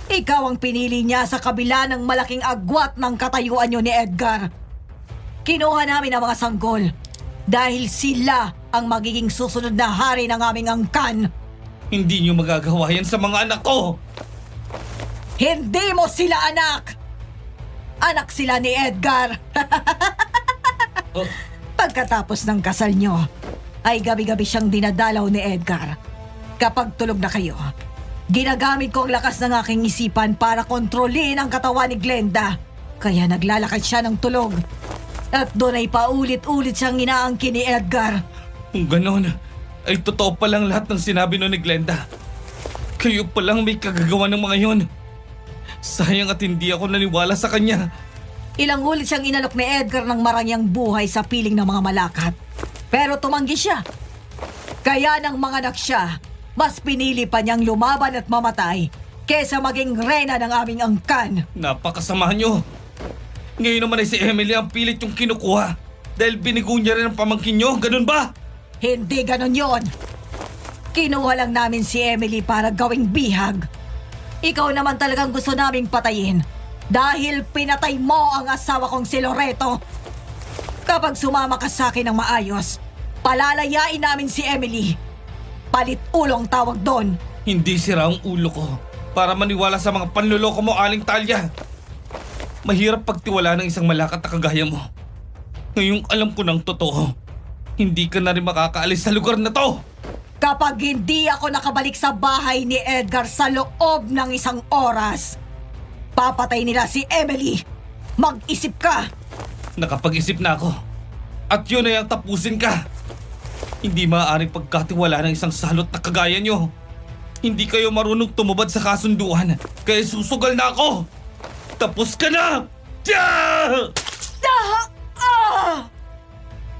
Ikaw ang pinili niya sa kabila ng malaking agwat ng katayuan niyo ni Edgar. Kinuha namin ang mga sanggol dahil sila ang magiging susunod na hari ng aming angkan. Hindi niyo magagawa yan sa mga anak ko. Hindi mo sila anak! Anak sila ni Edgar. Oh, Pagkatapos ng kasal nyo, ay gabi-gabi siyang dinadalaw ni Edgar. Kapag tulog na kayo, ginagamit ko ang lakas ng aking isipan para kontrolin ang katawan ni Glenda. Kaya naglalakad siya ng tulog. At doon ay paulit-ulit siyang inaangkin ni Edgar. kung ganon, ay totoo palang lahat ng sinabi no ni Glenda. Kayo palang may kagagawa ng mga yon. Sayang at hindi ako naniwala sa kanya. Ilang ulit siyang inalok ni Edgar ng marangyang buhay sa piling ng mga malakat. Pero tumanggi siya. Kaya nang manganak siya, mas pinili pa niyang lumaban at mamatay kesa maging reyna ng aming angkan. Napakasama nyo. Ngayon naman ay si Emily ang pilit yung kinukuha dahil binigo niya rin ang pamangkin nyo, ganun ba? Hindi ganon yon. Kinuha lang namin si Emily para gawing bihag. Ikaw naman talagang gusto naming patayin dahil pinatay mo ang asawa kong si Loreto. Kapag sumama ka sa akin ng maayos, palalayain namin si Emily. Palit ulong tawag doon. Hindi sira ang ulo ko para maniwala sa mga panluloko mo, Aling Talia. Mahirap pagtiwala ng isang malakat na kagaya mo. Ngayong alam ko ng totoo, hindi ka na rin makakaalis sa lugar na to. Kapag hindi ako nakabalik sa bahay ni Edgar sa loob ng 1 oras, papatay nila si Emily. Mag-isip ka! Nakapag-isip na ako. At yun ay ang tapusin ka. Hindi maaaring pagkatiwala ng isang salot na kagaya nyo. Hindi kayo marunong tumubad sa kasunduan, kaya susugal na ako. Tapos ka na! Tiya!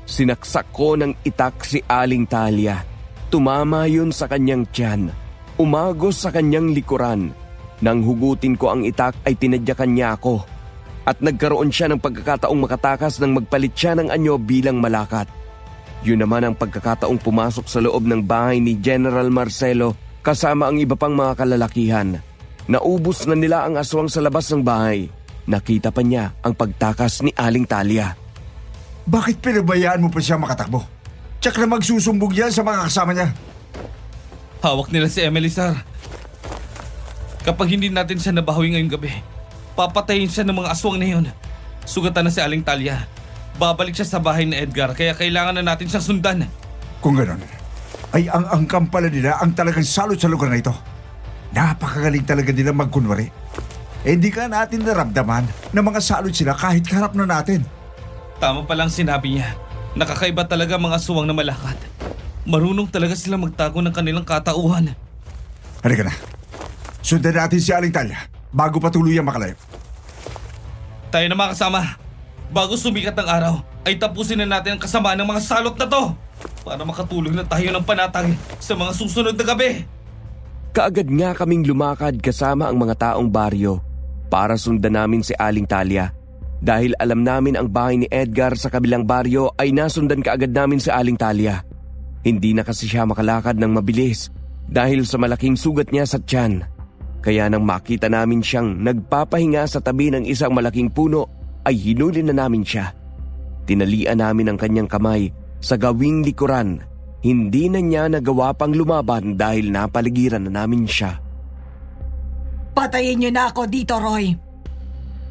Sinaksak ko ng itak si Aling Talia. Tumama yun sa kanyang tiyan. Umagos sa kanyang likuran. Nang hugutin ko ang itak ay tinadyakan niya ako. At nagkaroon siya ng pagkakataong makatakas nang magpalit siya ng anyo bilang malakat. Yun naman ang pagkakataong pumasok sa loob ng bahay ni General Marcelo kasama ang iba pang mga kalalakihan. Naubos na nila ang aswang sa labas ng bahay. Nakita pa niya ang pagtakas ni Aling Talia. Bakit pinabayaan mo pa siya makatakbo? Tsak na magsusumbog yan sa mga kasama niya. Hawak nila si Emily, sir. Kapag hindi natin siya nabawi ngayong gabi, papatayin siya ng mga aswang na yun. Sugatan na si Aling Talia. Babalik siya sa bahay ni Edgar kaya kailangan na natin siyang sundan. Kung ganon, ay ang angkam pala nila ang talagang salot sa lugar na ito. Napakagaling talaga nila magkunwari. Hindi ka natin naramdaman na mga salot sila kahit kaharap na natin. Tama palang sinabi niya. Nakakaiba talaga mga aswang na malakat. Marunong talaga sila magtago ng kanilang katauhan. Halika na. Sundan natin si Aling Talia bago pa tuluyang makalayo. Tayo na mga kasama. Bago sumikat ang araw, ay tapusin na natin ang kasamaan ng mga salot na to para makatulong na tayo ng panatag sa mga susunod na gabi. Kaagad nga kaming lumakad kasama ang mga taong baryo para sundan namin si Aling Talia. Dahil alam namin ang bahay ni Edgar sa kabilang baryo ay nasundan kaagad namin si Aling Talia. Hindi na kasi siya makalakad ng mabilis dahil sa malaking sugat niya sa tiyan. Kaya nang makita namin siyang nagpapahinga sa tabi ng isang malaking puno, ay hinuli na namin siya. Tinalian namin ang kanyang kamay sa gawing likuran. Hindi na niya nagawa pang lumaban dahil napaligiran na namin siya. Patayin niyo na ako dito, Roy.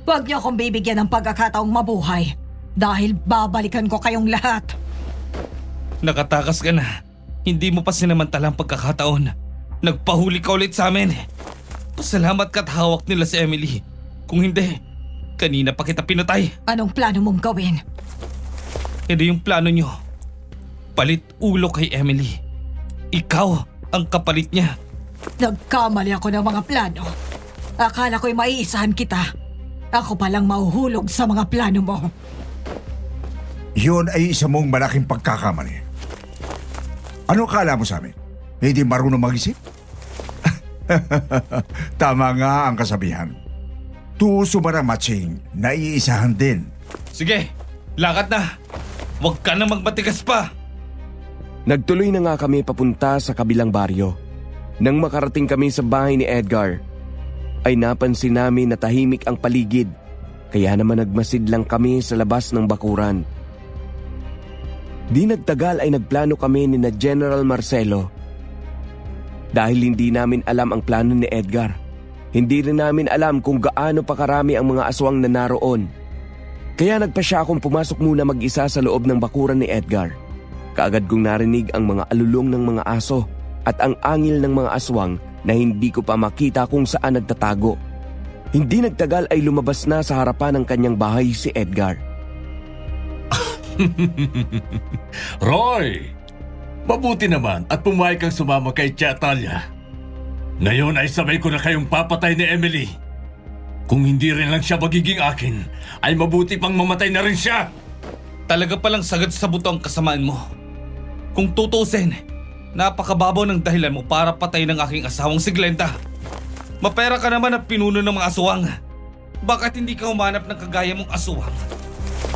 Huwag niyo akong bibigyan ng pagkakataong mabuhay dahil babalikan ko kayong lahat. Nakatakas ka na. Hindi mo pa sinamantalang pagkakataon. Nagpahuli ka ulit sa amin. Pasalamat ka't hawak nila si Emily. Kung hindi, kanina pa kita pinatay. Anong plano mong gawin? Hindi yung plano nyo. Palit ulo kay Emily. Ikaw ang kapalit niya. Nagkamali ako ng mga plano. Akala ko'y maiisahan kita. Ako palang mahuhulog sa mga plano mo. Yun ay isa mong malaking pagkakamali. Ano akala mo sa amin? Hindi marunong mag-isip? Tama nga ang kasabihan. Tuso maramatsing, naiisahan din. Sige, lakad na. Huwag ka na magmatigas pa. Nagtuloy na nga kami papunta sa kabilang baryo. Nang makarating kami sa bahay ni Edgar, ay napansin namin na tahimik ang paligid. Kaya naman nagmasid lang kami sa labas ng bakuran. Di nagtagal ay nagplano kami ni na General Marcelo. Dahil hindi namin alam ang plano ni Edgar, hindi rin namin alam kung gaano pa karami ang mga aswang na naroon. Kaya nagpasya akong pumasok muna mag-isa sa loob ng bakuran ni Edgar. Kaagad kong narinig ang mga alulong ng mga aso at ang angil ng mga aswang na hindi ko pa makita kung saan nagtatago. Hindi nagtagal ay lumabas na sa harapan ng kanyang bahay si Edgar. Roy! Mabuti naman at pumayag kang sumama kay Tia Talia. Ngayon ay sabay ko na kayong papatay ni Emily. Kung hindi rin lang siya magiging akin, ay mabuti pang mamatay na rin siya. Talaga palang sagad sa buto ang kasamaan mo. Kung tutusin, napakababaw ng dahilan mo para patay ng aking asawang si Glenda. Mapera ka naman at pinuno ng mga aswang. Bakit hindi ka humanap ng kagaya mong aswang?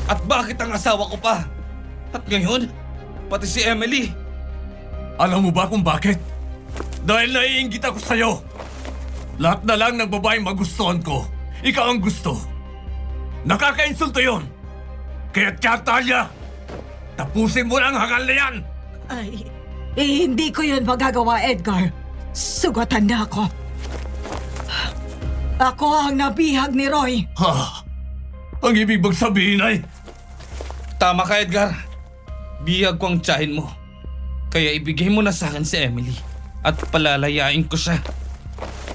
At bakit ang asawa ko pa? At ngayon, pati si Emily. Alam mo ba kung bakit? Dahil naiinggit ako sa'yo. Lahat na lang ng babaeng magustuhan ko, ikaw ang gusto. Nakakainsulto yon. Kaya Tia Talia, tapusin mo na ang hangal na yan. Ay, hindi ko yun magagawa, Edgar. Sugatan na ako. Ako ang nabihag ni Roy. Ha? Ang ibig bang sabihin ay... Tama ka, Edgar. Bihag ko ang tiyahin mo. Kaya ibigay mo na sa akin si Emily at palalayain ko siya.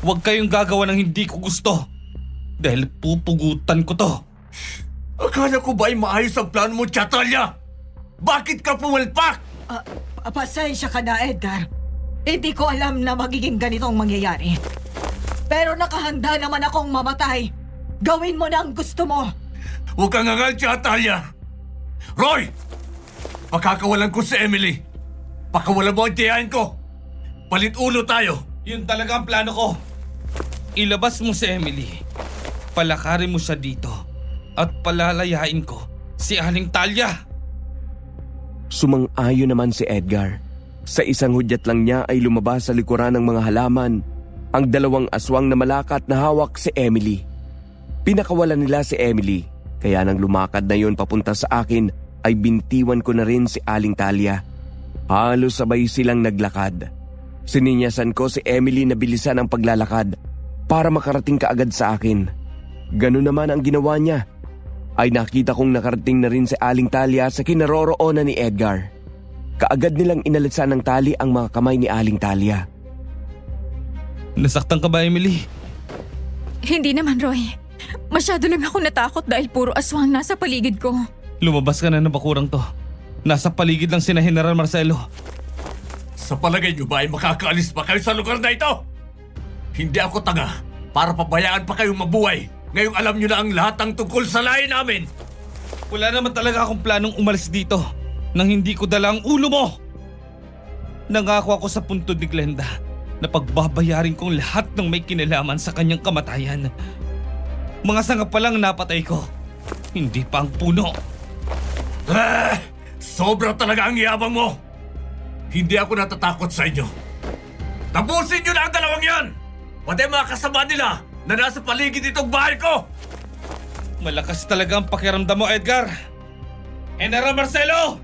Huwag kayong gagawa ng hindi ko gusto dahil pupugutan ko to. Akala ko ba ay maayos ang plano mo, Tia Talia? Bakit ka pumalpak? Pasensya ka na, Edgar. Hindi ko alam na magiging ganitong mangyayari. Pero nakahanda naman akong mamatay. Gawin mo na ang gusto mo. Huwag kang ngangal, Tia Talia. Roy! Pakakawalan ko si Emily. Pakawalan mo ang tiyahin ko. Palit ulo tayo. Yun talaga ang plano ko. Ilabas mo si Emily. Palakarin mo siya dito. At palalayain ko si Aling Talia. Sumang-ayon naman si Edgar. Sa isang hudyat lang niya ay lumabas sa likuran ng mga halaman ang dalawang aswang na malakat na hawak si Emily. Pinakawalan nila si Emily, kaya nang lumakad na yon papunta sa akin ay bintiwan ko na rin si Aling Talia. Halos sabay silang naglakad. Sininyasan ko si Emily na bilisan ang paglalakad para makarating kaagad sa akin. Ganun naman ang ginawa niya. Ay nakita kong nakarating na rin si Aling Talia sa kinaroroonan ni Edgar. Kaagad nilang inalitsan ng tali ang mga kamay ni Aling Talia. Nasaktan ka ba, Emily? Hindi naman, Roy. Masyado lang ako natakot dahil puro aswang nasa paligid ko. Lumabas ka na ng bakurang to. Nasa paligid lang sina General Marcelo. Sa palagay niyo ba ay makakaalis pa kayo sa lugar na ito? Hindi ako tanga para pabayaan pa kayong mabuhay. Ngayong alam niyo na ang lahat ng tungkol sa lahi namin. Wala naman talaga akong planong umalis dito nang hindi ko dala ang ulo mo. Nangako ako sa puntod ni Glenda na pagbabayarin kong lahat ng may kinalaman sa kanyang kamatayan. Mga sanga pa lang napatay ko. Hindi pa ang puno. Sobra talaga ang yabang mo. Hindi ako natatakot sa inyo. Tapusin niyo na ang dalawang yan! Pati ang mga kasama nila na nasa paligid itong bahay ko! Malakas talaga ang pakiramdam mo, Edgar. General Marcelo!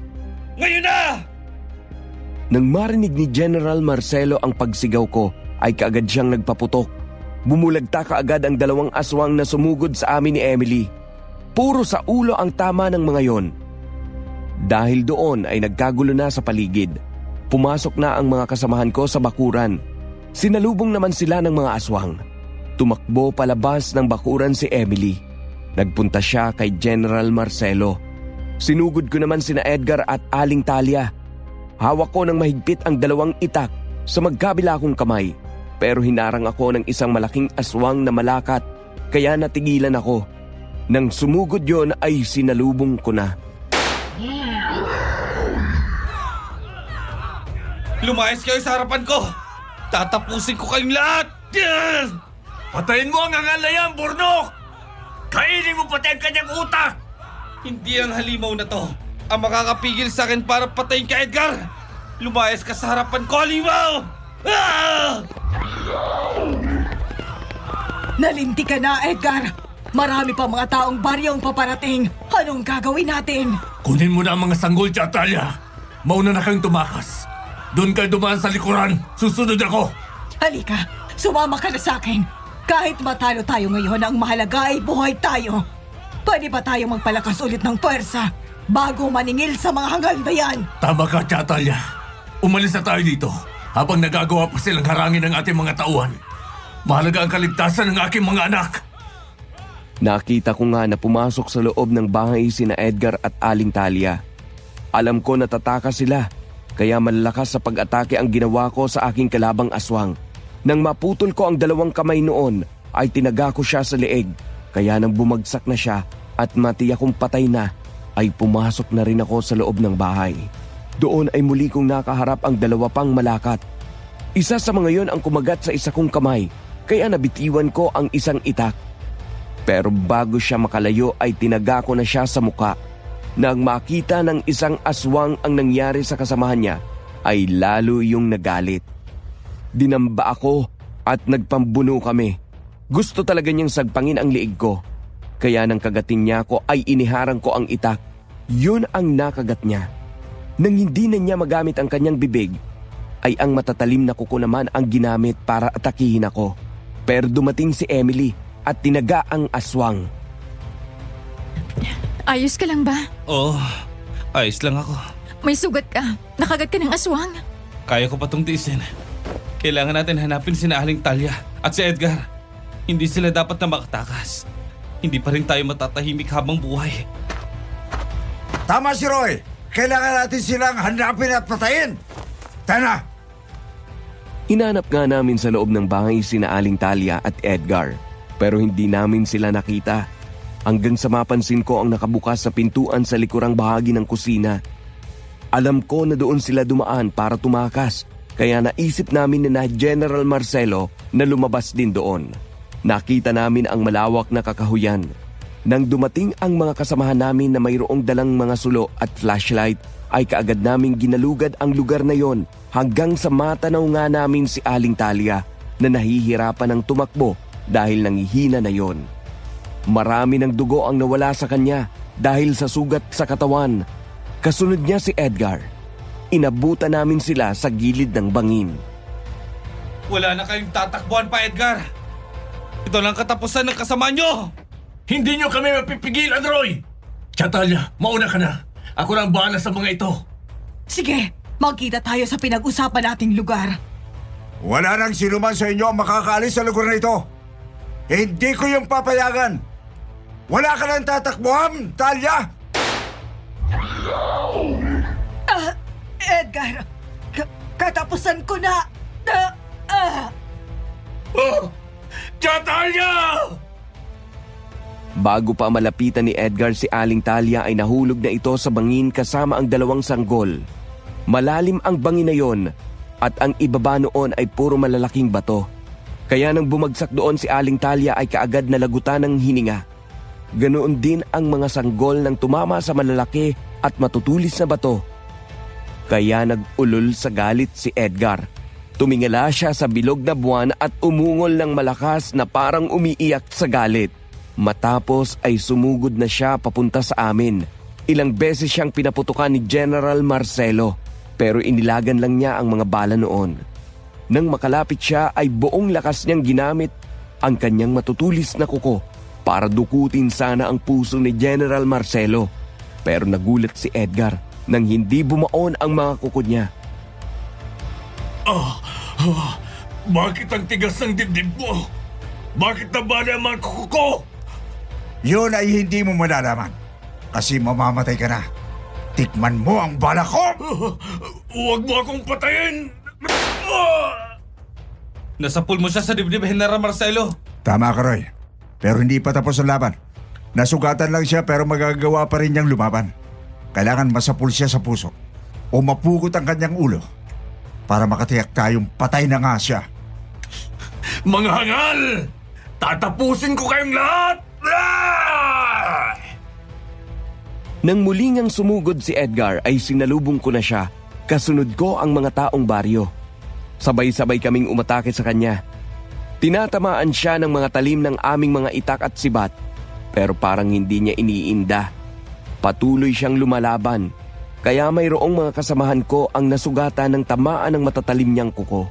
Ngayon na! Nang marinig ni General Marcelo ang pagsigaw ko, ay kaagad siyang nagpaputok. Bumulagta kaagad ang 2 aswang na sumugod sa amin ni Emily. Puro sa ulo ang tama ng mga yon. Dahil doon ay nagkagulo na sa paligid. Pumasok na ang mga kasamahan ko sa bakuran. Sinalubong naman sila ng mga aswang. Tumakbo palabas ng bakuran si Emily. Nagpunta siya kay General Marcelo. Sinugod ko naman sina Edgar at Aling Talia. Hawak ko ng mahigpit ang 2 itak sa magkabila kong kamay. Pero hinarang ako ng isang malaking aswang na malakat, kaya natigilan ako. Nang sumugod yon ay sinalubong ko na. Lumayas kayo sa harapan ko! Tatapusin ko kayong lahat! Patayin mo ang angalayan, Burnok! Kainin mo pati ang kanyang utak! Hindi ang halimaw na to ang makakapigil sa akin para patayin ka, Edgar! Lumayas ka sa harapan ko, halimaw! Ah! Nalinti ka na, Edgar. Marami pa mga taong baryong paparating. Anong gagawin natin? Kunin mo na ang mga sanggol, Talia. Mauna na kayong tumakas. Doon kayo dumaan sa likuran. Susunod ako. Halika, sumama ka na sa akin. Kahit matalo tayo ngayon, ang mahalaga ay buhay tayo. Pwede ba tayo magpalakas ulit ng pwersa bago maningil sa mga hanggang na yan? Tama ka, Talia. Umalis na tayo dito habang nagagawa pa silang harangin ng ating mga tauhan. Mahalaga ang kaligtasan ng aking mga anak. Nakita ko nga na pumasok sa loob ng bahay sina Edgar at Aling Talia. Alam ko natataka sila, kaya malalakas sa pag-atake ang ginawa ko sa aking kalabang aswang. Nang maputol ko ang 2 kamay noon, ay tinaga ko siya sa leeg. Kaya nang bumagsak na siya at matiyak kong patay na, ay pumasok na rin ako sa loob ng bahay. Doon ay muli kong nakaharap ang 2 pang malakat. Isa sa mga yon ang kumagat sa isa kong kamay, kaya nabitiwan ko ang isang itak. Pero bago siya makalayo ay tinaga ko na siya sa muka. Nang makita ng isang aswang ang nangyari sa kasamahan niya, ay lalo yung nagalit. Dinamba ako at nagpambuno kami. Gusto talaga niyang sagpangin ang liig ko. Kaya nang kagatin niya ako ay iniharang ko ang itak. Yun ang nakagat niya. Nang hindi na niya magamit ang kanyang bibig, ay ang matatalim na kuko naman ang ginamit para atakihin ako. Pero dumating si Emily at tinaga ang aswang. Ayos ka lang ba? Oh, ayos lang ako. May sugat ka. Nakagat ka ng aswang. Kaya ko pa tong tiisin. Kailangan natin hanapin si Aling Talia at si Edgar. Hindi sila dapat na makatakas. Hindi pa rin tayo matatahimik habang buhay. Tama si Roy. Kailangan natin silang hanapin at patayin. Tana! Hinanap nga namin sa loob ng bahay sina Aling Talia at Edgar, pero hindi namin sila nakita. Hanggang sa mapansin ko ang nakabukas sa pintuan sa likurang bahagi ng kusina. Alam ko na doon sila dumaan para tumakas, kaya naisip namin na General Marcelo na lumabas din doon. Nakita namin ang malawak na kakahuyan. Nang dumating ang mga kasamahan namin na mayroong dalang mga sulo at flashlight, ay kaagad naming ginalugad ang lugar na yon hanggang sa matanaw nga namin si Aling Talia na nahihirapan ng tumakbo dahil nangihina na yon. Marami ng dugo ang nawala sa kanya dahil sa sugat sa katawan. Kasunod niya si Edgar. Inabutan namin sila sa gilid ng bangin. Wala na kayong tatakbuhan pa, Edgar. Ito lang katapusan ng kasama nyo. Hindi nyo kami mapipigilan, Roy! Talia, mauna ka na. Ako na ang bahala sa mga ito. Sige, magkita tayo sa pinag-usapan nating lugar. Wala nang sinuman sa inyo ang makakaalis sa lugar na ito. Hindi ko yung papayagan. Wala ka nang tatakbuhan, Talia! Edgar, katapusan ko na. Oh! Talia! Bago pa malapitan ni Edgar si Aling Talia ay nahulog na ito sa bangin kasama ang 2 sanggol. Malalim ang bangin na yon at ang ibaba noon ay puro malalaking bato. Kaya nang bumagsak doon si Aling Talia ay kaagad nalagutan ng hininga. Ganoon din ang mga sanggol nang tumama sa malalaki at matutulis na bato. Kaya nag-ulol sa galit si Edgar. Tumingala siya sa bilog na buwan at umungol ng malakas na parang umiiyak sa galit. Matapos ay sumugod na siya papunta sa amin. Ilang beses siyang pinaputukan ni General Marcelo pero inilagan lang niya ang mga bala noon. Nang makalapit siya ay buong lakas niyang ginamit ang kanyang matutulis na kuko para dukutin sana ang puso ni General Marcelo. Pero nagulat si Edgar nang hindi bumaon ang mga kuko niya. Bakit ang tigas ng dibdib mo? Bakit nabali ang mga kuko ko? Yun ay hindi mo malalaman. Kasi mamamatay ka na. Tikman mo ang bala ko! Huwag mo akong patayin! Nasapul mo siya sa dibdib, General Marcelo. Tama ka, Roy. Pero hindi pa tapos ang laban. Nasugatan lang siya pero magagawa pa rin niyang lumaban. Kailangan masapul siya sa puso o mapukot ang kanyang ulo para makatiyak tayong patay na nga siya. Mga hangal! Tatapusin ko kayong lahat! Nang muling ang sumugod si Edgar ay sinalubong ko na siya. Kasunod ko ang mga taong baryo. Sabay-sabay kaming umatake sa kanya. Tinatamaan siya ng mga talim ng aming mga itak at sibat. Pero parang hindi niya iniinda. Patuloy siyang lumalaban. Kaya mayroong mga kasamahan ko ang nasugatan ng tamaan ng matatalim niyang kuko.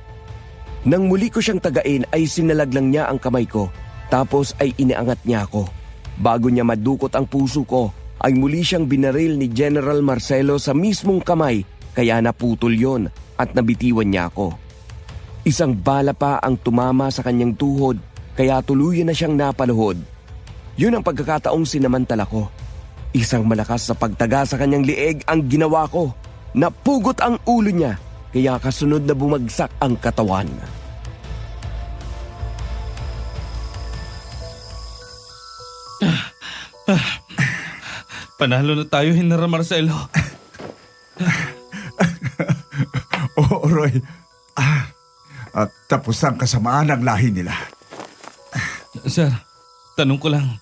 Nang muli ko siyang tagain ay sinalaglang niya ang kamay ko. Tapos ay iniangat niya ako. Bago niya madukot ang puso ko, ay muli siyang binaril ni General Marcelo sa mismong kamay kaya naputol yon at nabitiwan niya ako. Isang bala pa ang tumama sa kanyang tuhod kaya tuluyan na siyang napaluhod. Yun ang pagkakataong sinamantala ko. Isang malakas na pagtaga sa kanyang lieg ang ginawa ko. Napugot ang ulo niya kaya kasunod na bumagsak ang katawan. Panalo na tayo, General Marcelo. Oo, Roy. At tapos ang kasamaan ng lahi nila. Sir, tanong ko lang.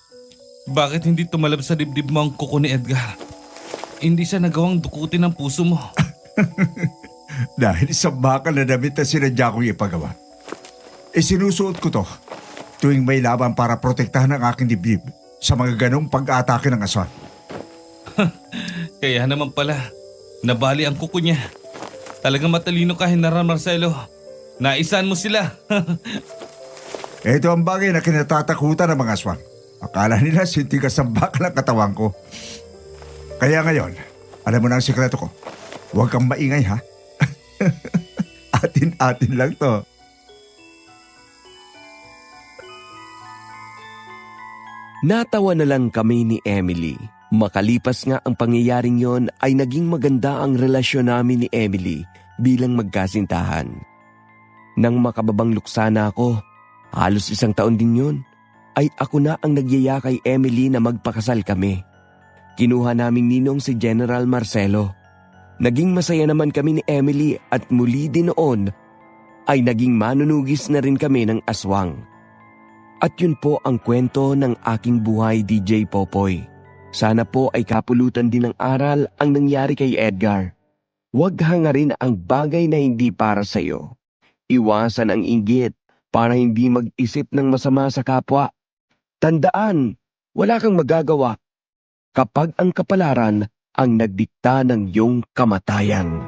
Bakit hindi tumalab sa dibdib mo ang kuko ni Edgar? Hindi siya nagawang dukutin ang puso mo. Dahil sa bakal na damit na sinadya kong ipagawa. Sinusuot ko to tuwing may laban para protektahan ang aking dibdib sa mga ganong pag-atake ng aswang. Kaya naman pala, nabali ang kuko niya. Talagang matalino ka, General Marcelo. Naisan mo sila. Ito ang bagay na kinatatakutan ng mga aswang. Akala nila sintigas ang bakal ang katawan ko. Kaya ngayon, alam mo na ang sikreto ko. Huwag kang maingay, ha? Atin-atin lang to. Natawa na lang kami ni Emily. Makalipas nga ang pangyayaring yon ay naging maganda ang relasyon namin ni Emily bilang magkasintahan. Nang makababang luksa na ako, halos 1 taon din yun, ay ako na ang nagyaya kay Emily na magpakasal kami. Kinuha naming ninong si General Marcelo. Naging masaya naman kami ni Emily at muli din noon ay naging manunugis na rin kami ng aswang. At yun po ang kwento ng aking buhay, DJ Popoy. Sana po ay kapulutan din ng aral ang nangyari kay Edgar. Huwag hangarin ang bagay na hindi para sa iyo. Iwasan ang inggit para hindi mag-isip ng masama sa kapwa. Tandaan, wala kang magagawa kapag ang kapalaran ang nagdikta ng iyong kamatayan.